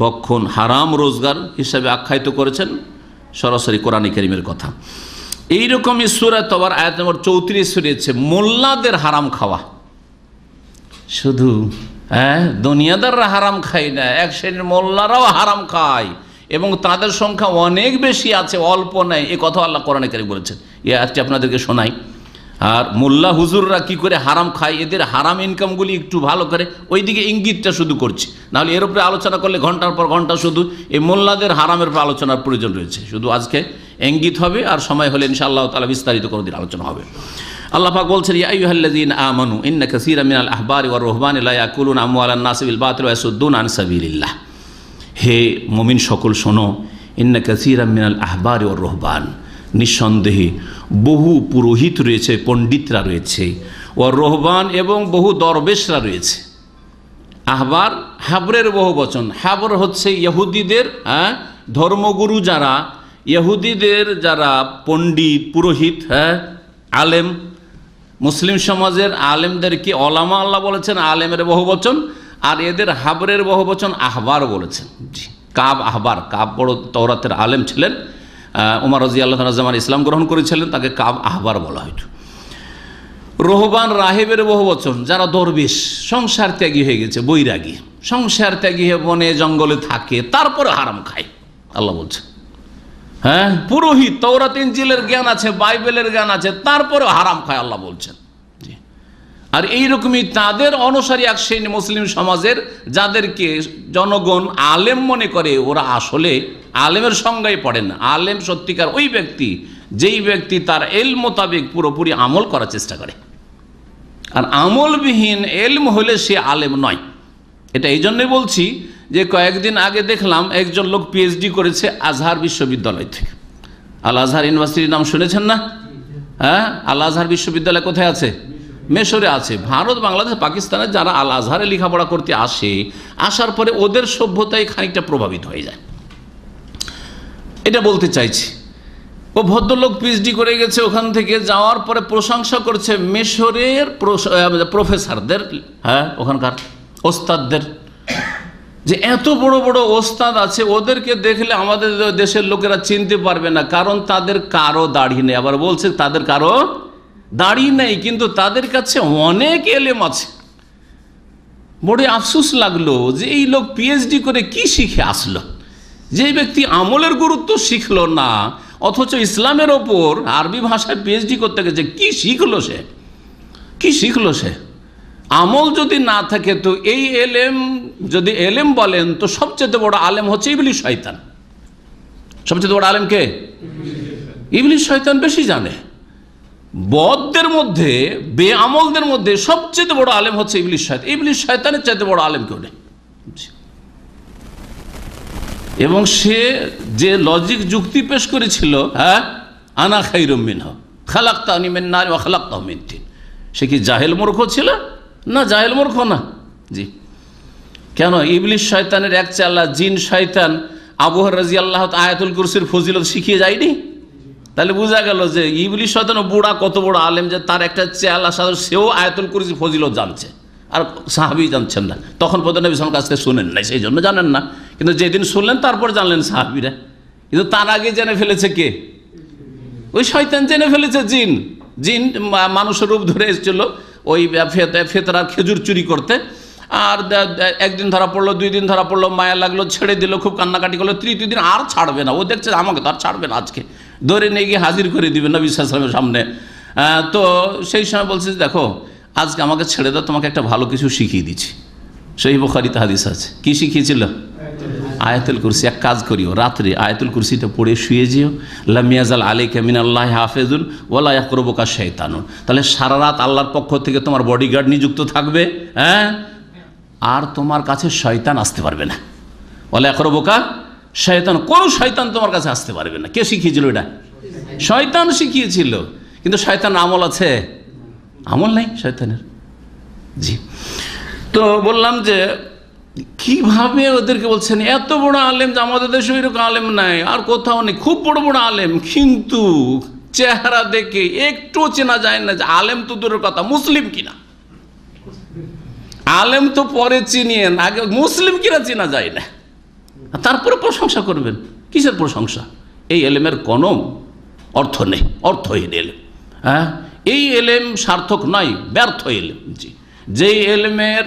ভক্ষণ, হারাম রোজগার হিসাবে আখ্যায়িত করেছেন, সরাসরি কোরআন কারীমের কথা। এইরকমই সূরা তওবার আয়াত নম্বর 34 রয়েছে মোল্লাদের হারাম খাওয়া। শুধু দুনিয়াদাররা হারাম খায় না, এক শ্রেণীর মোল্লারাও হারাম খায়, এবং তাদের সংখ্যা অনেক বেশি আছে, অল্প নেই। এ কথা আল্লাহ কোরআনে কারীম বলেছেন। এই আয়াতটি আপনাদেরকে শোনাই। আর মোল্লা হুজুররা কি করে হারাম খায়, এদের হারাম ইনকামগুলি একটু ভালো করে ওই দিকে ইঙ্গিতটা শুধু করছি, নাহলে এর উপরে আলোচনা করলে ঘন্টার পর ঘন্টা শুধু এই মোল্লাদের হারামের উপর আলোচনার প্রয়োজন রয়েছে। শুধু আজকে ইঙ্গিত হবে, আর সময় হলে ইনশাআল্লাহ তাআলা বিস্তারিত কোনোদিন আলোচনা হবে। আল্লাহ পাক বলছেন ইয়া আইয়ুহাল্লাযীনা আমানু ইন্না কাসীরাম মিনাল আহবারি ওয়ার রুহবানি লা ইয়াকুলুনা আমওয়ালান নাস বিল বাতিল ওয়া ইয়াসুদ্দুনা আন সাবিলিল্লাহ। হে মুমিন সকল শোনো, ইন্না কাসীরাম মিনাল আহবারি ওয়ার রুহবান, নিঃসন্দেহে বহু পুরোহিত রয়েছে, পণ্ডিতরা রয়েছে, ওয়ার রুহবান, এবং বহু দরবেশরা রয়েছে। আহবার হাবরের বহু বচন। হাবর হচ্ছে ইহুদিদের ধর্মগুরু, যারা ইহুদিদের যারা পণ্ডিত, পুরোহিত, আলেম, মুসলিম সমাজের আলেমদেরকে ওলামা আল্লাহ বলেছেন, আলেমের বহু বচন। আর এদের হাবরের বহু বচন আহবার বলেছেন। জি, কাব আহবার, কাব বড় তওরাতের আলেম ছিলেন। উমর রাদিয়াল্লাহু তাআলা জামান ইসলাম গ্রহণ করেছিলেন, তাকে কাব আহবার বলা হইত। রোহবান রাহেবের বহু বচন, যারা দরবেশ, সংসার ত্যাগী হয়ে গেছে, বৈরাগী, সংসার ত্যাগী হয়ে বনে জঙ্গলে থাকে, তারপরে হারাম খায় আল্লাহ বলছেন। হ্যাঁ, পুরোহিত, তওরাত ইনজিলের জ্ঞান আছে, বাইবেলের জ্ঞান আছে, তারপরে হারাম খায় আল্লাহ বলছেন। জি, আর এইরকমই তাদের অনুসারী এক শ্রেণী মুসলিম সমাজের, যাদেরকে জনগণ আলেম মনে করে, ওরা আসলে আলেমের সংজ্ঞায় পড়ে না। আলেম সত্যিকার ওই ব্যক্তি যেই ব্যক্তি তার এলম মোতাবেক পুরোপুরি আমল করার চেষ্টা করে, আর আমলবিহীন এলম হলে সে আলেম নয়। এটা এই জন্যই বলছি যে কয়েকদিন আগে দেখলাম একজন লোক পিএইচডি করেছে আজহার বিশ্ববিদ্যালয় থেকে। আল আজহার ইউনিভার্সিটির নাম শুনেছেন না? হ্যাঁ, আল আজহার বিশ্ববিদ্যালয় কোথায় আছে? মিশরে আছে। ভারত, বাংলাদেশ, পাকিস্তানে যারা আল আজহারে লেখাপড়া করতে আসে, আসার পরে ওদের সভ্যতায় খানিকটা প্রভাবিত হয়ে যায়, এটা বলতে চাইছি। ও ভদ্রলোক পিএইচডি করে গেছে, ওখান থেকে যাওয়ার পরে প্রশংসা করছে মিশরের প্রফেসরদের, হ্যাঁ ওখানকার ওস্তাদদের, যে এত বড় বড় ওস্তাদ আছে, ওদেরকে দেখলে আমাদের দেশের লোকেরা চিনতে পারবে না, কারণ তাদের কারো দাড়ি নেই। আবার বলছে তাদের কারো দাড়ি নেই, কিন্তু তাদের কাছে অনেক এলেম আছে। বড় আফসোস লাগলো যে এই লোক পিএইচডি করে কি শিখে আসলো, যে ব্যক্তি আমলের গুরুত্ব শিখলো না, অথচ ইসলামের ওপর আরবি ভাষায় পিএইচডি করতে গেছে। কি শিখলো সে? কি শিখলো সে? আমল যদি না থাকে তো এই এলেম, যদি এলেম বলেন তো সবচেয়ে বড় আলেম হচ্ছে ইবলিস শয়তান। সবচেয়ে বড় আলেম কে? ইবলিস শয়তান বেশি জানে। বদদের মধ্যে, বেআমলদের মধ্যে সবচেয়ে বড় আলেম হচ্ছে ইবলিস শয়তান। ইবলিস শয়তানের চাইতে বড় আলেম কেউ নেই। এবং সে যে লজিক যুক্তি পেশ করেছিল, হ্যাঁ, আনা খায়রুম মিনহু খালাকতানি মিন নার ওয়া খালাকতাহু মিন তিন, সে কি জাহেল মূর্খ ছিল? না, জাহেল মূর্খ না। জি, কেন? ইবলিস শয়তানের এক চালা জিন শয়তান আবু হুরায়রা রাদিয়াল্লাহু তাআলা আয়াতুল কুরসির ফজিলত শিখিয়ে যায়নি? তাহলে বোঝা গেল যে ইবলিস শয়তান বুড়া কত বড় আলেম, যে তার একটা চেলা সাথে সেও আয়াতুল কুরসির ফজিলত জানছে, আর সাহাবী জানছেন না। তখন পর্যন্ত নবী সাল্লাল্লাহু আলাইহি ওয়াসাল্লাম কাছ থেকে শুনেন নাই, সেই জন্য জানেন না। কিন্তু যেদিন শুনলেন তারপর জানলেন সাহাবীরা। কিন্তু তার আগে জেনে ফেলেছে কে? ওই শয়তান জেনে ফেলেছে। জিন জিন মানুষের রূপ ধরে এসেছিল ওই ফেতরার খেজুর চুরি করতে। আর একদিন ধরা পড়লো, 2 দিন ধরা পড়লো, মায়া লাগলো, ছেড়ে দিল, খুব কান্নাকাটি করলো। 3য় দিন আর ছাড়বে না। ও দেখছে আমাকে তো আর ছাড়বে না, আজকে ধরে নিয়ে গিয়ে হাজির করে দিবে নবী সাল্লাল্লাহু আলাইহি ওয়াসাল্লামের সামনে। তো সেই সময় বলছে, দেখো আজকে আমাকে ছেড়ে দাও, তোমাকে একটা ভালো কিছু শিখিয়ে দিচ্ছি। সহিহ বুখারীতে হাদিস আছে। কি শিখিয়েছিল? আয়াতুল কুরসি। এক কাজ করিও, রাত্রে আয়াতুল কুরসিটা পড়ে শুয়ে যেও। লাম ইয়াজাল আলাইকা মিনাল্লাহি হাফিজুন ওয়ালা ইয়াকরুবুকা শাইতানুন। তাহলে সারা রাত আল্লাহর পক্ষ থেকে তোমার বডিগার্ড নিযুক্ত থাকবে, হ্যাঁ, আর তোমার কাছে শয়তান আসতে পারবে না। ওয়ালা ইয়াকরুবুকা শয়তান, কোন শয়তান তোমার কাছে আসতে পারবে না। কে শিখিয়েছিল এটা? শয়তান শিখিয়েছিল। কিন্তু শয়তান আমল আছে? আমল নেই শয়তানের। জি, তো বললাম যে কিভাবে ওদেরকে বলছেন এত বড় আলেম, যে আমাদের দেশে ওইরকম আলেম নাই, আর কোথাও নেই, খুব বড় বড় আলেম, কিন্তু চেহারা দেখে একটু চেনা যায় না যে আলেম তো দূরের কথা, মুসলিম কিনা। আলেম তো পরে চিনিয়েন, আগে মুসলিম কিনা চেনা যায় না, তারপরে প্রশংসা করবেন। কিসের প্রশংসা? এই এলেমের কোনো অর্থ নেই, অর্থহীন এলেম। হ্যাঁ, এই এলেম সার্থক নয়, ব্যর্থ এলেম। জি, যেই এলেমের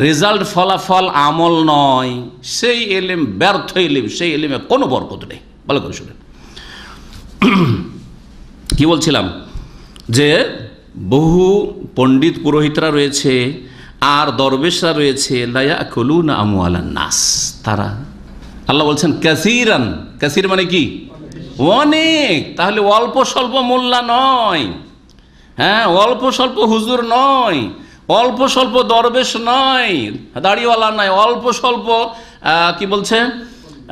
রেজাল্ট ফলাফল আমল নয়, সেই এলেম ব্যর্থ এলেম, সেই এলেমে কোনো বরকত নেই। ভালো করে শুনেন কি বলছিলাম, যে বহু পণ্ডিত পুরোহিতরা রয়েছে আর দরবেশরা রয়েছে, লা ইয়াকুলুনা আমওয়ালান নাস। তারা, আল্লাহ বলছেন কাসীরান, কাসীর মানে কি? অনেক। তাহলে অল্প স্বল্প মোল্লা নয়, হ্যাঁ, অল্প স্বল্প হুজুর নয়, অল্প স্বল্প দরবেশ নয়, দাড়িওয়ালা নয়, অল্প স্বল্প কি বলছে,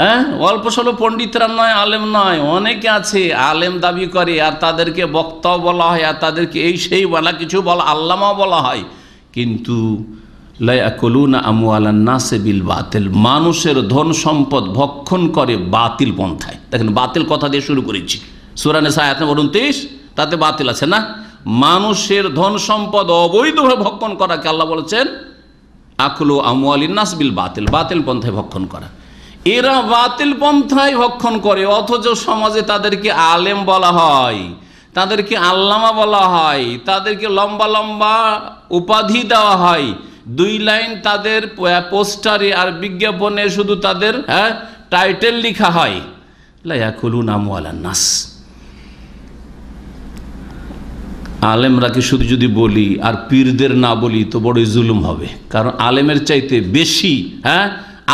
হ্যাঁ, অল্প স্বল্প পণ্ডিতরা নয়, আলেম নয়, অনেকে আছে আলেম দাবি করে, আর তাদেরকে বক্তাও বলা হয়, আর তাদেরকে এই সেই বলা কিছু বলা, আল্লামাও বলা হয়। কিন্তু লা ইয়াকুলুনা আমওয়ালান নাস বিল বাতিল, মানুষের ধন সম্পদ ভক্ষণ করে বাতিল পন্থায়। দেখেন, বাতিল কথা দিয়ে শুরু করেছি, সূরা নিসা আয়াত নম্বর 29, তাতে বাতিল আছে না? মানুষের ধন সম্পদ অবৈধভাবে ভক্ষণ করাকে আল্লাহ বলেছেন আকুলু আমওয়ালিন নাস বিল বাতিল, বাতিল পন্থায় ভক্ষণ করা। এরা বাতিল পন্থায় ভক্ষণ করে, অথচ সমাজে তাদেরকে আলেম বলা হয়, তাদেরকে আল্লামা বলা হয়, তাদেরকে লম্বা লম্বা উপাধি দেওয়া হয়। 2 লাইন তাদের পোস্টারে আর বিজ্ঞাপনে শুধু তাদের টাইটেল লেখা হয়, লা ইয়াকুলুনা আমওয়ালান নাস। আলেমরা কি শুধু যদি বলি আর পীরদের না বলি তো বড়ই জুলুম হবে, কারণ আলেমের চাইতে বেশি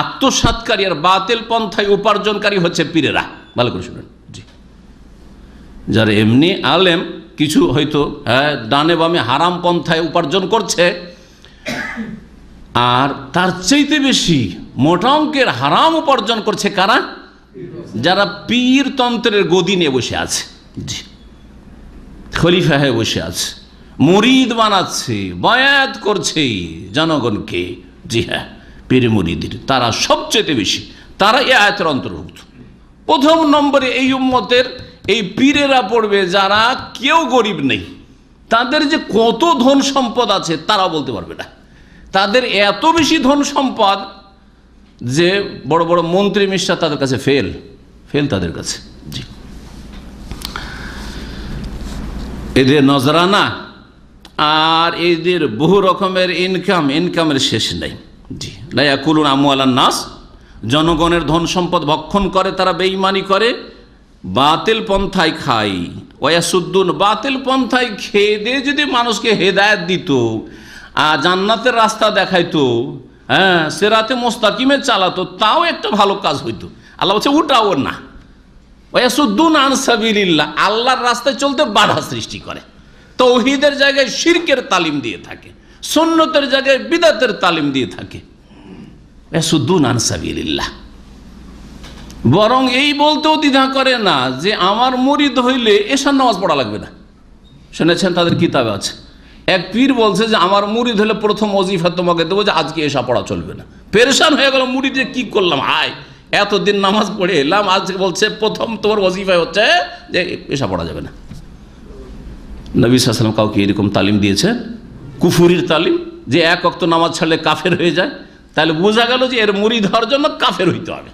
আত্মসাৎকারী আর বাতিল পন্থায় উপার্জনকারী হচ্ছে পীরেরা। ভালো করে শুনেন জি, যারা এমনি আলেম কিছু হয়তো ডানে বামে হারাম পন্থায় উপার্জন করছে, আর তার চাইতে বেশি মোটা অঙ্কের হারাম উপার্জন করছে কারা? যারা পীর তন্ত্রের গদি নিয়ে বসে আছে, জি, খলিফা হয়ে বসে আছে, মুরিদ বানাচ্ছে, বায়াত করছে জনগণকে, জি হ্যাঁ, পীর মুরিদের তারা সবচেয়ে বেশি, তারা এই আয়াতের অন্তর্ভুক্ত। প্রথম নম্বরে এই উম্মতের এই পীরেরা পড়বে যারা কেউ গরিব নেই, তাদের যে কত ধন সম্পদ আছে তারাও বলতে পারবে না। তাদের এত বেশি ধন সম্পদ যে বড় বড় মন্ত্রী মিনিস্টার তাদের কাছে ফেল তাদের কাছে, জি। এদের নজরানা আর এদের বহু রকমের ইনকামের শেষ নেই, জি। লা ইয়াকুলুনা আমওয়ালান নাস, জনগণের ধন সম্পদ ভক্ষণ করে, তারা বেঈমানি করে, বাতিল পন্থায় খায়। ওয়াসুদ্দুন, বাতিল পন্থায় খেয়ে দিয়ে যদি মানুষকে হেদায়েত দিত আর জান্নাতের রাস্তা দেখাইতো, সিরাতে মুস্তাকিমে চালাতো, তাও একটা ভালো কাজ হইতো। আল্লাহ বলছে ওটাও না। ওয়াসুদ্দুন আন সাবিলিল্লাহ, আল্লাহর রাস্তায় চলতে বাধা সৃষ্টি করে, তাওহীদের জায়গায় শিরকের তালিম দিয়ে থাকে, সুন্নতের জায়গায় বিদআতের তালিম দিয়ে থাকে। ওয়াসুদ্দুন আন সাবিলিল্লাহ, বরং এই বলতেও দ্বিধা করে না যে আমার মুরিদ হইলে এশার নামাজ পড়া লাগবে না। শুনেছেন তাদের কিতাবে আছে, এক পীর বলছে যে আমার মুরিদ হলে প্রথম ওজিফা তোমাকে দেবো যে আজকে এশা পড়া চলবে না। পেরেশান হয়ে গেল মুরিদ, যে কি করলাম, হায় এতদিন নামাজ পড়ে এলাম, আজকে বলছে প্রথম তোমার ওজিফা হচ্ছে যে এশা পড়া যাবে না। নবী সাল্লাল্লাহু আলাইহি ওয়াসাল্লাম কাউকে এরকম তালিম দিয়েছে, কুফুরির তালিম, যে এক ওয়াক্ত নামাজ ছাড়লে কাফের হয়ে যায়। তাহলে বোঝা গেল যে এর মুরিদ হওয়ার জন্য কাফের হইতে হবে,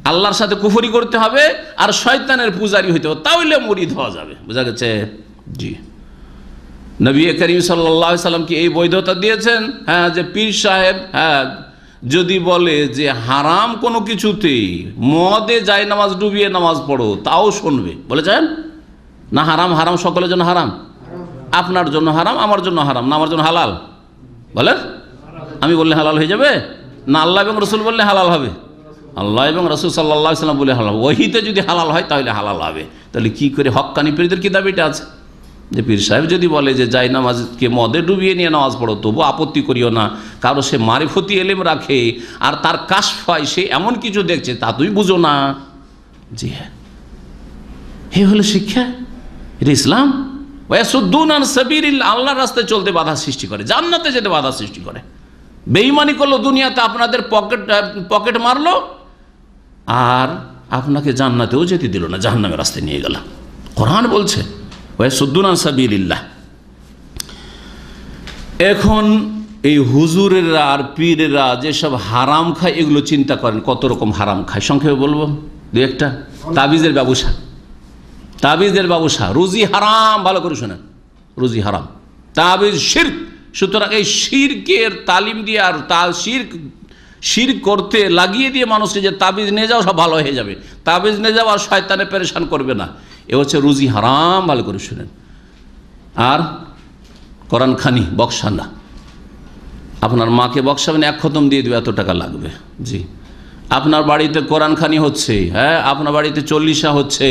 আল্লাহর সাথে কুফরি করতে হবে আর শয়তানের পূজারি হইতে হবে, তাহলে মুরিদ হওয়া যাবে। বোঝা গেছে, জি। নবী করিম সাল্লাল্লাহু আলাইহি ওয়াসাল্লাম কি এই বৈধতা দিয়েছেন, যে পীর সাহেব যদি বলে যে হারাম কোনো কিছুতেই মদে যায় নামাজ ডুবিয়ে নামাজ পড়ো, তাও শুনবে, বলেছেন না? হারাম হারাম সকলের জন্য হারাম, আপনার জন্য হারাম, আমার জন্য হারাম, না আমার জন্য হালাল? বলেন, আমি বললে হালাল হয়ে যাবে না আল্লাহ এবং রসুল বললে হালাল হবে? আল্লাহ এবং রসুল সাল্লাল্লাহু আলাইহি ওয়াসাল্লাম বলে হালাল। ওহীতে যদি হালাল হয় তাহলে হালাল হবে। তাহলে কি করে হক্কানি পীরদের কিতাব এটা আছে যে পীর সাহেব যদি বলে যে যাই নামাজকে মদে ডুবিয়ে নিয়ে নামাজ পড়ো, তবু আপত্তি করিও না, কারো সে মারিফতি এলেম রাখে আর তার কাশফ হয়, সে এমন কিছু দেখছে তা তুই বুঝো না। জি হ্যাঁ, হে হলো শিক্ষা, এটা ইসলাম। ওয়াসুদ্দুন আন সাবিলিল্লাহ, আল্লাহর রাস্তায় চলতে বাধা সৃষ্টি করে, জান্নাতে যেতে বাধা সৃষ্টি করে। বেঈমানি করলো, দুনিয়াতে আপনাদের পকেট মারলো আর আপনাকে জান্নাতেও যেতে দিল না, জাহান্নামের রাস্তায় নিয়ে গেল। কোরআন বলছে ওয়াসুদ্দুন আন সাবিলিল্লাহ। এখন এই হুজুরেরা আর পীরেরা যেসব হারাম খায়, এগুলো চিন্তা করেন কত রকম হারাম খায়। সংক্ষেপে বলবো দু একটা। তাবিজের ব্যবসা, তাবিজের ব্যবসা, রুজি হারাম, ভালো করে শোনেন, রুজি হারাম, তাবিজ শিরক। সুতরাং এই শিরকের তালিম দিয়ে আর শিরক করতে লাগিয়ে দিয়ে মানুষকে যে তাবিজ নিয়ে যাও সব ভালো হয়ে যাবে, তাবিজ নিয়ে যাও আর শয়তানে পেরেশান করবে না, এ হচ্ছে রুজি হারাম, ভালো করে শুনেন। আর কোরআন খানি, বক্সানা, আপনার মাকে বক্সাবেন, এক খতম দিয়ে দেবে, এত টাকা লাগবে, জি। আপনার বাড়িতে কোরআন খানি হচ্ছে, আপনার বাড়িতে চল্লিশা হচ্ছে,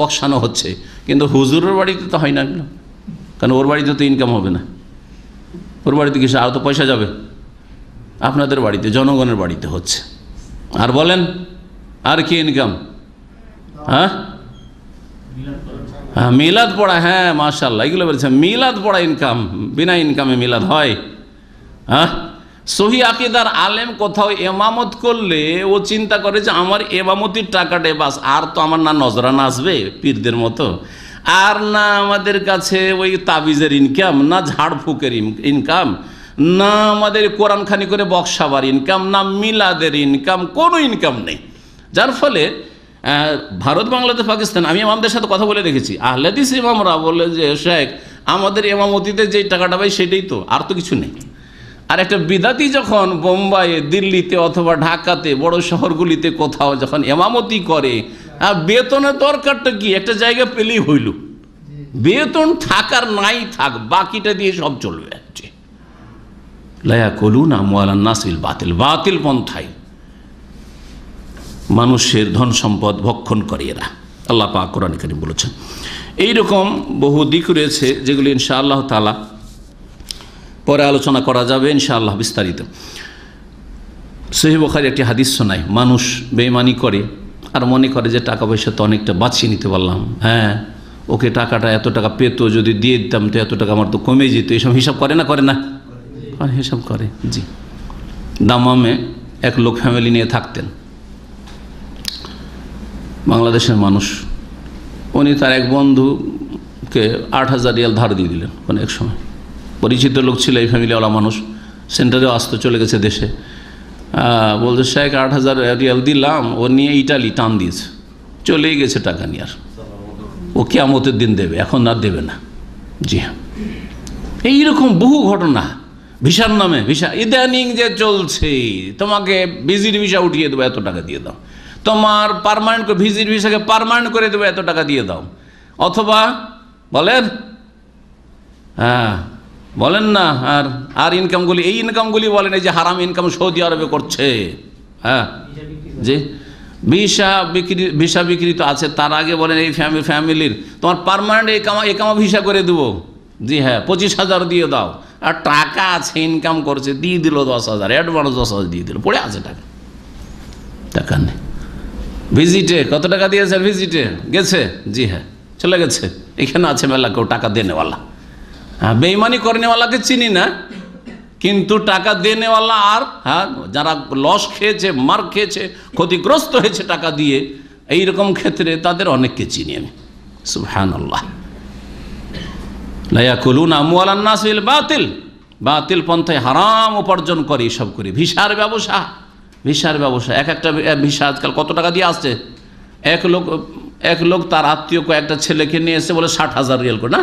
বক্সানো হচ্ছে, কিন্তু হুজুরের বাড়িতে তো হয় না এগুলো, কারণ ওর বাড়িতে তো ইনকাম হবে না, ওর বাড়িতে কিছু আর তো পয়সা যাবে। আপনাদের বাড়িতে, জনগণের বাড়িতে হচ্ছে। আর বলেন আর কি ইনকাম? মিলাদ পড়া, হ্যাঁ মাশাআল্লাহ, এগুলো বলছে মিলাদ পড়া ইনকাম। বিনা ইনকামে মিলাদ হয়? সহি আকীদার আলেম কোথাও এমামত করলে ও চিন্তা করে যে আমার এমামতির টাকাটাই বাস, আর তো আমার না নজরানা আসবে পীরদের মতো, আর না আমাদের কাছে ওই তাবিজের ইনকাম, না ঝাড়ফুঁকের ইনকাম, না আমাদের কোরআন খানি করে বক্সাবার ইনকাম, না মিলাদের ইনকাম, কোনো ইনকাম নেই। যার ফলে ভারত, বাংলাদেশ, পাকিস্তান, আমি ইমামদের সাথে কথা বলে দেখেছি, আহলে হাদিস ইমামরা বলে যে শেখ আমাদের এমামতিতে যেই টাকাটা পাই সেটাই তো, আর তো কিছু নেই। আর একটা বিদাতি যখন বোম্বাইয়ে, দিল্লিতে অথবা ঢাকাতে, বড় শহরগুলিতে কোথাও যখন এমামতি করে, বেতনের দরকারটা কি? একটা জায়গা পেলেই হইল, বেতন থাকার নাই থাক, বাকিটা দিয়ে সব চলবে। লা ইয়াকুলুনা আমওয়ালান নাস বিল বাতিল, বাতিল পন্থায় মানুষের ধন সম্পদ ভক্ষণ করে এরা। আল্লাহ পাক কোরআনে কারীম বলেছেন। এইরকম বহু দিক রয়েছে যেগুলি ইনশাআল্লাহ তাআলা পরে আলোচনা করা যাবে ইনশাআল্লাহ বিস্তারিত। সহিহ বুখারী একটি হাদিস শোনায়, মানুষ বেঈমানি করে আর মনে করে যে টাকা পয়সা তো অনেকটা বাঁচিয়ে নিতে পারলাম, হ্যাঁ ওকে টাকাটা এত টাকা পেত, যদি দিয়ে দিতাম তো এত টাকা আমার তো কমে যেত। এইসব হিসাব করে না, করে না, হিসাব করে। জি, দামামে এক লোক ফ্যামিলি নিয়ে থাকতেন, বাংলাদেশের মানুষ। উনি তার এক বন্ধুকে 8,000 রিয়াল ধার দিয়ে দিলেন কোনো এক সময়। পরিচিত লোক ছিল, এই ফ্যামিলিওয়ালা মানুষ, সেন্টারেও আসতে চলে গেছে দেশে। বলছে শেখ 8,000 রিয়াল দিলাম, ও নিয়ে ইটালি টান দিয়েছে, চলেই গেছে টাকা নিয়ে। আর ও কিয়ামতের দিন দেবে, এখন আর দেবে না। জি হ্যাঁ, এইরকম বহু ঘটনা। ভিসার নামে, ভিসা ইদানিং যে চলছে, তোমাকে ভিজিট ভিসা উঠিয়ে দেবো, এত টাকা দিয়ে দাও। তোমার পার্মানেন্ট ভিজিট ভিসাকে পার্মানেন্ট করে দেবো, এত টাকা দিয়ে দাও। অথবা বলেন, হ্যাঁ বলেন না, আর ইনকামগুলি, এই ইনকামগুলি বলেন, এই যে হারাম ইনকাম সৌদি আরবে করছে। হ্যাঁ জি, ভিসা বিক্রি তো আছে, তার আগে বলেন এই ফ্যামিলির তোমার পার্মানেন্ট একামা ভিসা করে দেবো। জি হ্যাঁ, 25,000 দিয়ে দাও। আর টাকা আছে, ইনকাম করছে, দিয়ে দিল 10,000, অ্যাডভান্স 10,000 দিয়ে দিল, পড়ে আছে টাকা, টাকা নেই। ভিজিটে কত টাকা দিয়েছে? ভিজিটে গেছে, জি হ্যাঁ চলে গেছে। এখানে আছে মেলা কেউ টাকা দেনেওয়ালা। হ্যাঁ, বেঈমানি করেনেওয়ালাকে চিনি না, কিন্তু টাকা দেনেওয়ালা আর হ্যাঁ যারা লস খেয়েছে, মার খেয়েছে, ক্ষতিগ্রস্ত হয়েছে টাকা দিয়ে, এইরকম ক্ষেত্রে তাদের অনেককে চিনি আমি। সুবহানাল্লাহ। লা ইয়াকুলুনা আমওয়ালান নাস বিল বাতিল, বাতিল পন্থায় হারাম উপার্জন করে, সব করে। ভিসার ব্যবসা, ভিসার ব্যবসা, এক একটা ভিসা আজকাল কত টাকা দিয়ে আসছে। এক লোক তার আত্মীয় কয়েকটা ছেলেকে নিয়ে এসে বলে 60,000 রিয়াল করে, না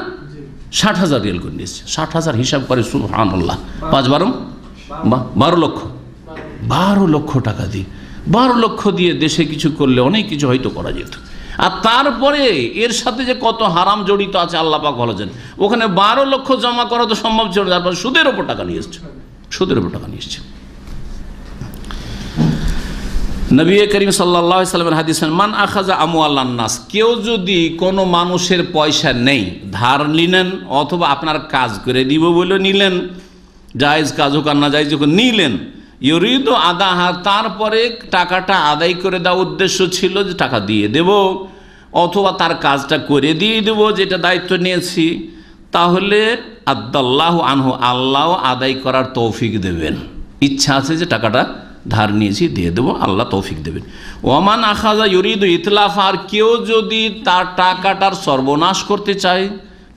60,000 রিয়াল করে নিয়ে এসছে। 60,000 হিসাব করে, সুবহানাল্লাহ, 12 লক্ষ, 12 লক্ষ টাকা দিয়ে, 12 লক্ষ দিয়ে দেশে কিছু করলে অনেক কিছু হয়তো করা যেত। আর তারপরে এর সাথে যে কত হারাম জড়িত আছে আল্লাহ পাক ভালো জানেন। ওখানে 12 লক্ষ জমা করা তো সম্ভব ছিল, তারপর সুদের ওপর টাকা নিয়ে এসছে, সুদের ওপর টাকা নিয়ে এসছে। নবী করিম সাল্লাল্লাহু আলাইহি ওয়াসাল্লামের হাদিস, মান আখাযা আমওয়ালান নাস, কেউ যদি কোনো মানুষের পয়সা নেই, ধার নিলেন অথবা আপনার কাজ করে দিব বলে নিলেন, জায়েজ কাজ হোক আর না জায়েজ হোক নিলেন, ইউরিদু আদাহা, তারপরে টাকাটা আদায় করে দেওয়ার উদ্দেশ্য ছিল যে টাকা দিয়ে দেব, অথবা তার কাজটা করে দিয়ে দেব যেটা দায়িত্ব নিয়েছি, তাহলে আদাল্লাহু আনহু, আল্লাহ আদায় করার তৌফিক দেবেন। ইচ্ছা আছে যে টাকাটা ধার নিয়েছি দিয়ে দেবো, আল্লাহ তৌফিক দেবেন। ওমান আখাযা ইউরিদু ইতলাফা, আর কেউ যদি তার টাকাটার সর্বনাশ করতে চায়,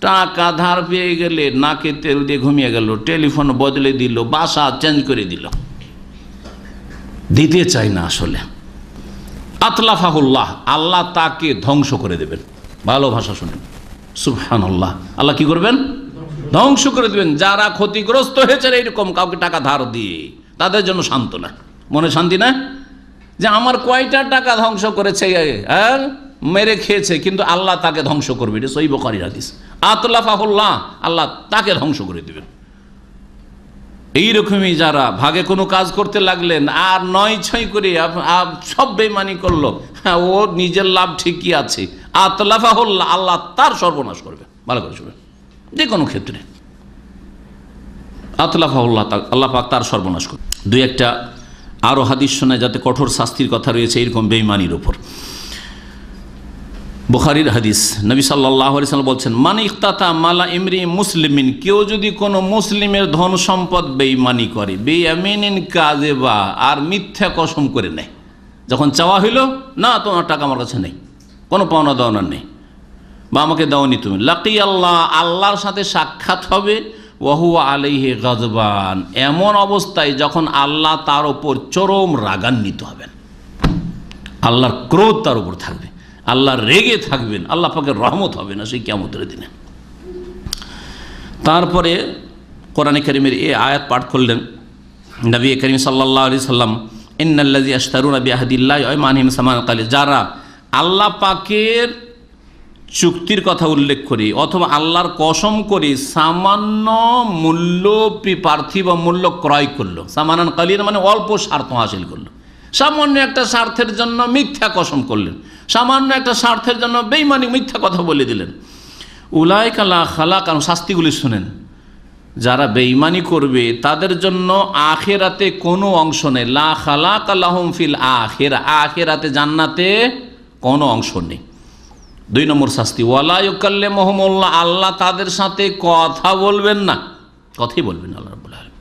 টাকা ধার পেয়ে গেলে নাকে তেল দিয়ে ঘুমিয়ে গেল, টেলিফোন বদলে দিল, বাসা চেঞ্জ করে দিল, দিতে চাই না আসলে, আতলাফাহুল্লাহ, আল্লাহ তাকে ধ্বংস করে দেবেন। ভালো ভাষা শুনেন, সুবহানাল্লাহ, আল্লাহ কি করবেন? ধ্বংস করে দেবেন। যারা ক্ষতিগ্রস্ত হয়েছে এইরকম কাউকে টাকা ধার দিয়ে, তাদের জন্য সান্ত্বনা, মনে শান্তি না যে আমার কয়টা টাকা ধ্বংস করেছে আর মেরে খেয়েছে, কিন্তু আল্লাহ তাকে ধ্বংস করবে। এটা সহিহ বুখারীর হাদিস। আতলাফাহুল্লাহ, আল্লাহ তাকে ধ্বংস করে দেবেন। এইরকমই যারা ভাগে কোনো কাজ করতে লাগলেন আর 9-6 করে সব বেঈমানি করলো, হ্যাঁ ও নিজের লাভ ঠিকই আছে, আতলাফাহুল্লাহ, আল্লাহ তার সর্বনাশ করবে। ভালো করে শুনবেন, যে কোনো ক্ষেত্রে আতলাফাহুল্লাহ, আল্লাহ পাক তার সর্বনাশ করবে। দুই একটা আরও হাদিস শোনায় যাতে কঠোর শাস্তির কথা রয়েছে এইরকম বেঈমানির ওপর। বুখারীর হাদিস, নবী সাল্লাল্লাহু আলাইহি ওয়াসাল্লাম বলছেন, মান ইখতাতা মালা ইমরি মুসলিমিন, কেউ যদি কোনো মুসলিমের ধন সম্পদ বেঈমানি করে, বেয়ামিনিন কাযিবা, আর মিথ্যা কসম করে নেয়, যখন চাওয়া হইল না তোমার টাকা আমার কাছে নেই, কোনো পাওনা দাওনা নেই, বা আমাকে দাওনি তুমি, লাকি আল্লাহ, আল্লাহর সাথে সাক্ষাৎ হবে, ওয়াহুয়া আলাইহি গাযবান, এমন অবস্থায় যখন আল্লাহ তার ওপর চরম রাগান্বিত হবেন, আল্লাহর ক্রোধ তার উপর থাকবে, আল্লাহ রেগে থাকবেন, আল্লাহ পাকের রহমত হবে না সেই কিয়ামতের দিনে। তারপরে কোরআনে কারীমের এই আয়াত পাঠ করলেন নবী করিম সাল্লাল্লাহু আলাইহি সাল্লাম, ইন্নাল্লাযী আশতারুনা বিআহদিল্লাহি ওয়া আয়মানিহিম সামানান কালিল, যারা আল্লাহ পাকের চুক্তির কথা উল্লেখ করি অথবা আল্লাহর কসম করি সামান্য মূল্য পার্থিব মূল্য ক্রয় করলো, সামানান কালিল মানে অল্প স্বার্থ হাসিল করলো, সামান্য একটা স্বার্থের জন্য মিথ্যা কসম করলেন, সামান্য একটা স্বার্থের জন্য বেঈমানি মিথ্যা কথা বলে দিলেন, উলাইকা লা খালাক, শাস্তিগুলি শুনেন, যারা বেঈমানি করবে তাদের জন্য আখিরাতে কোনো অংশ নেই, লা খালাক লাহুম ফিল আখিরা, আখিরাতে জান্নাতে কোনো অংশ নেই। 2 নম্বর শাস্তি, ওয়ালা ইউকাল্লিমুহুমুল্লাহ, আল্লাহ তাদের সাথে কথা বলবেন না, কথাই বলবেন না আল্লাহ রাব্বুল আলামিন।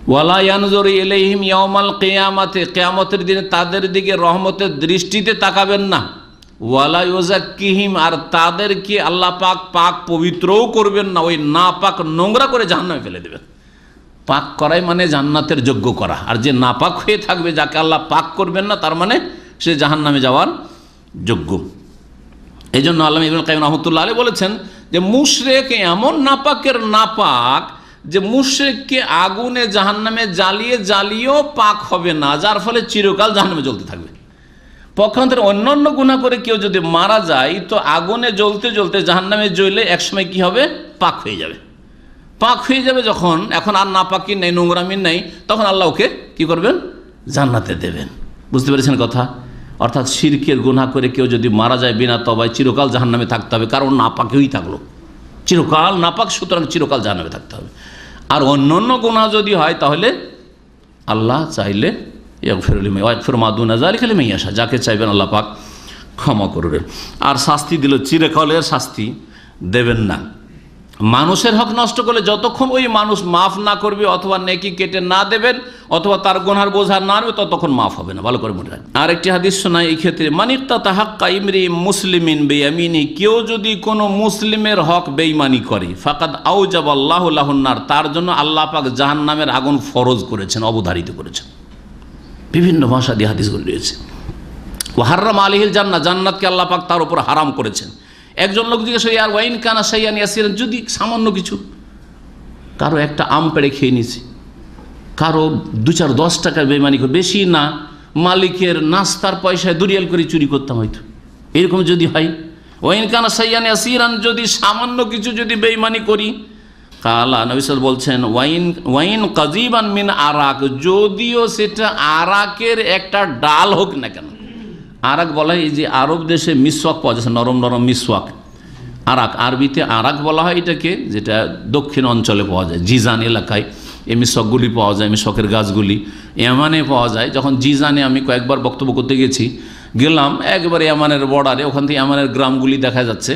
ওয়ালা ইয়ানজুরু ইলাইহিম ইয়াউমাল কিয়ামাতি, কিয়ামতের দিনে তাদের দিকে রহমতের দৃষ্টিতে তাকাবেন না। ওয়ালা ইউযাক্কিহিম, আর তাদেরকে আল্লাহ পাক পাক পবিত্রও করবেন না, ওই না পাক নোংরা করে জাহান্নামে ফেলে দেবেন। পাক করাই মানে জান্নাতের যোগ্য করা, আর যে নাপাক হয়ে থাকবে যাকে আল্লাহ পাক করবেন না তার মানে সে জাহান্নামে যাওয়ার যোগ্য। এই জন্য আল্লামা ইবনুল কাইয়্যিম রাহমাতুল্লাহ আলাইহি বলেছেন যে মুশরিক এমন নাপাকের নাপাক যে মুশরিককে আগুনে জাহান্নামে জ্বালিয়েও পাক হবে না, যার ফলে চিরকাল জাহান্নামে জ্বলতে থাকবে। পক্ষান্তরে অন্যান্য গুনাহ করে কেউ যদি মারা যায় তো আগুনে জ্বলতে জ্বলতে জাহান্নামে জ্বলে একসময় কি হবে, পাক হয়ে যাবে। পাক হয়ে যাবে যখন, এখন আর নাপাকি নেই, নোংরামি নেই, তখন আল্লাহ ওকে কি করবেন, জান্নাতে দেবেন। বুঝতে পেরেছেন কথা? অর্থাৎ শিরকের গুনাহ করে কেউ যদি মারা যায় বিনা তওবায় চিরকাল জাহান্নামে থাকতে হবে, কারণ নাপাকেই থাকলো, চিরকাল নাপাক, সুতরাং চিরকাল জাহান্নামে থাকতে হবে। আর অন্যান্য গুনাহ যদি হয় তাহলে আল্লাহ চাইলে ইয়াগফিরু মা দুনা যালিকা লিমান ইয়াশা, যাকে চাইবেন আল্লাহ পাক ক্ষমা করবেন। আর শাস্তি দিল, চিরকালের শাস্তি দেবেন না। মানুষের হক নষ্ট করলে যতক্ষণ ওই মানুষ মাফ না করবে অথবা নেকি কেটে না দেবেন অথবা তার গুনার বোঝা না নেবে ততক্ষণ মাফ হবে না, ভালো করে মনে রাখবেন। আর একটি হাদিস শোনায় এই ক্ষেত্রে, মানিক্তা হাক্কা ইমরি মুসলিমিন বেয়ামিনি, কেউ যদি কোনো মুসলিমের হক বেঈমানি করে, ফাকাদ আউজাবাল্লাহু লাহুন নার, তার জন্য আল্লাহ পাক জাহান্নামের আগুন ফরজ করেছেন, অবধারিত করেছেন। বিভিন্ন ভাষা দিয়ে হাদিসগুলো রয়েছে। ও হারাম আলাইহিল জান্নাহ, জান্নাতকে আল্লাহ পাক তার উপর হারাম করেছেন। একজন লোক জিজ্ঞেস করে, আর ওয়াইন কানা শাইয়ান ইয়াসিরান, যদি সামান্য কিছু, কারো একটা আম পেড়ে খেয়ে নিয়েছে, কারো 2-4-10 টাকার বেইমানি করে, বেশি না, মালিকের নাস্তার পয়সায় দুরিয়াল করে চুরি করতাম হয়তো, এরকম যদি হয়, ওয়াইন কানা শাইয়ান ইয়াসিরান, যদি সামান্য কিছু যদি বেইমানি করি, কালা নবী সাল্লাল্লাহু বলছেন, ওয়াইন কাযিবান মিন আরাক, যদিও সেটা আরাকের একটা ডাল হোক না কেন। আরাক বলা হয় এই যে আরব দেশে মিসওয়াক পাওয়া যাচ্ছে, নরম নরম মিসওয়াক, আরাক, আরবিতে আরাক বলা হয় এটাকে, যেটা দক্ষিণ অঞ্চলে পাওয়া যায়, জিজান এলাকায় এই মিসওয়াকগুলি পাওয়া যায়, মিসওয়াকের গাছগুলি ইয়ামানে পাওয়া যায়। যখন জিজানে আমি কয়েকবার বক্তব্য করতে গেলাম, একবার ইয়ামানের বর্ডারে, ওখান থেকে ইয়ামানের গ্রামগুলি দেখা যাচ্ছে,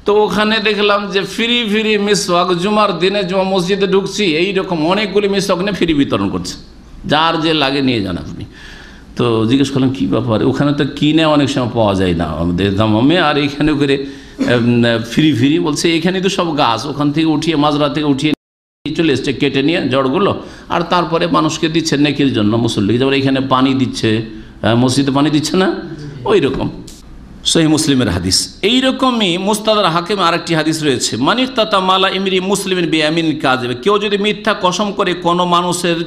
তো ওখানে দেখলাম যে ফ্রি মিসওয়াক, জুমার দিনে জুমা মসজিদে ঢুকছি, এইরকম অনেকগুলি মিসওয়াক নিয়ে ফ্রি বিতরণ করছে, যার যে লাগে নিয়ে যান আপনি। তো জিজ্ঞেস করলাম কী ব্যাপার, ওখানে তো কিনে অনেক সময় পাওয়া যায় না আমাদের দামে, আর এখানে করে ফ্রি বলছে, এখানে তো সব গাছ, ওখান থেকে উঠিয়ে মাজরা থেকে উঠিয়ে চলে এসছে, কেটে নিয়ে জড়গুলো, আর তারপরে মানুষকে দিচ্ছে নেকির জন্য, মুসল্লিকে, যেমন এখানে পানি দিচ্ছে, মসজিদে পানি দিচ্ছে না, ওই রকম। সহিহ মুসলিমের হাদিস। এইরকমই মুস্তাদরাক হাকিম আরেকটি হাদিস রয়েছে, মানিক্তাতা মালা ইমরি মুসলিমিন বিয়ামিন কাযিব, কেউ যদি মিথ্যা কসম করে কোনো মানুষের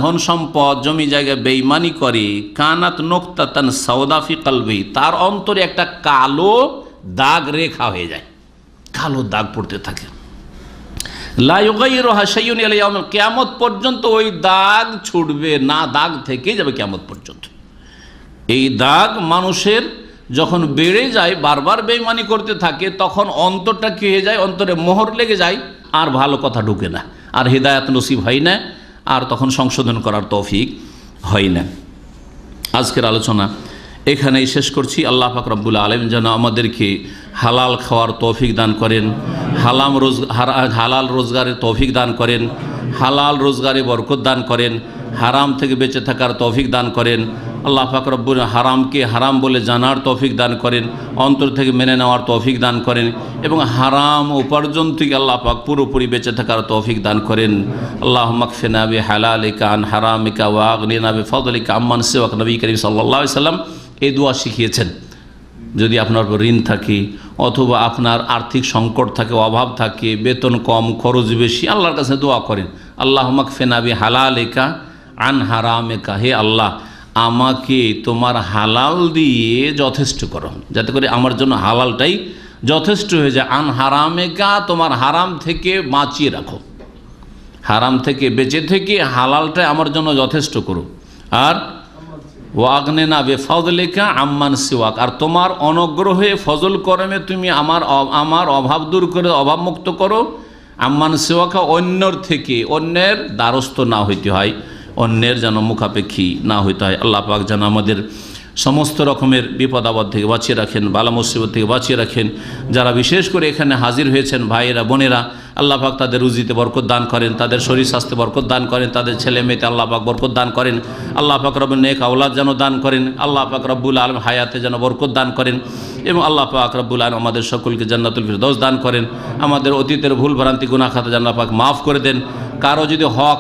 ধন সম্পদ জমি জায়গা বেঈমানি করে, কানাত নুকতাতান সাওদা ফি কলবি, তার অন্তরে একটা কালো দাগ রেখা হয়ে যায়, কালো দাগ পড়তে থাকে, লা ইউগাইরুহা শাইউন ইলা ইয়াউমিল কিয়ামত পর্যন্ত ওই দাগ ছুটবে না, দাগ থেকেই যাবে কিয়ামত পর্যন্ত। এই দাগ মানুষের যখন বেড়ে যায়, বারবার বেঈমানি করতে থাকে, তখন অন্তরটা কি হয়ে যায়, অন্তরে মোহর লেগে যায়, আর ভালো কথা ঢুকে না, আর হিদায়াত নসিব হয় না, আর তখন সংশোধন করার তৌফিক হয় না। আজকের আলোচনা এখানেই শেষ করছি। আল্লাহ পাক রব্বুল আলামিন যেন আমাদেরকে হালাল খাওয়ার তৌফিক দান করেন, হালাল রোজগারের তৌফিক দান করেন, হালাল রোজগারে বরকত দান করেন, হারাম থেকে বেঁচে থাকার তৌফিক দান করেন। আল্লাহ পাক রব্বুল হারামকে হারাম বলে জানার তৌফিক দান করেন, অন্তর থেকে মেনে নেওয়ার তৌফিক দান করেন, এবং হারাম উপার্জন থেকে আল্লাহ পাক পুরোপুরি বেঁচে থাকার তৌফিক দান করেন। আল্লাহুম্মা কফিনা বিহালালিকা আন হারামিকা ওয়া আগনিনা বিফাদলিকা আম্মান সিওয়াক। নবী করিম সাল্লাল্লাহু আলাইহি সাল্লাম এই দোয়া শিখিয়েছেন। যদি আপনার উপর ঋণ থাকে অথবা আপনার আর্থিক সংকট থাকে, অভাব থাকে, বেতন কম, খরচ বেশি, আল্লাহর কাছে দোয়া করেন, আল্লাহুম্মা কফিনা বিহালালিকা আন হারামিকা, হে আল্লাহ আমাকে তোমার হালাল দিয়ে যথেষ্ট করো, যাতে করে আমার জন্য হালালটাই যথেষ্ট হয়ে যায়। আন হারামেকা, তোমার হারাম থেকে বাঁচিয়ে রাখো, হারাম থেকে বেঁচে থেকে হালালটাই আমার জন্য যথেষ্ট করো। আর ওয়াগনেনা বেফজলিকা আম্মান সিওয়াক, আর তোমার অনুগ্রহে ফজল করমে তুমি আমার অভাব দূর করে, অভাবমুক্ত করো। আম্মান সিওয়াকা, অন্যর থেকে, অন্যের দ্বারস্থ না হইতে হয়, অন্যের যেন মুখাপেক্ষী না হইতে হয়। আল্লাহ পাক যেন আমাদের সমস্ত রকমের বিপদ আপদ থেকে বাঁচিয়ে রাখেন, বালা মুসিবত থেকে বাঁচিয়ে রাখেন। যারা বিশেষ করে এখানে হাজির হয়েছেন ভাইয়েরা বোনেরা, আল্লাহ পাক তাদের রুজিতে বরকত দান করেন, তাদের শরীর স্বাস্থ্যে বরকত দান করেন, তাদের ছেলে মেয়েতে আল্লাহ পাক বরকত দান করেন। আল্লাহ পাক রব্বুল নেক আওলাদ যেন দান করেন, আল্লাহ পাক রব্বুল আলম হায়াতে যেন বরকত দান করেন, এবং আল্লাহ পাক রব্বুল আলম আমাদের সকলকে জান্নাতুল ফিরদৌস দান করেন। আমাদের অতীতের ভুল ভ্রান্তি গুনাহ খাতা যেন আল্লাহ পাক মাফ করে দেন। কারো যদি হক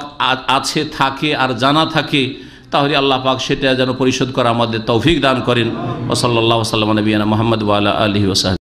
আছে থাকে আর জানা থাকে, তাহলে আল্লাহ পাক সেটা যেন পরিশোধ করা আমাদের তৌফিক দান করেন। ওয়া সাল্লাল্লাহু আলা নবিয়িনা মুহাম্মদ ওয়া আলা আলিহি ওয়া সাহবিহি।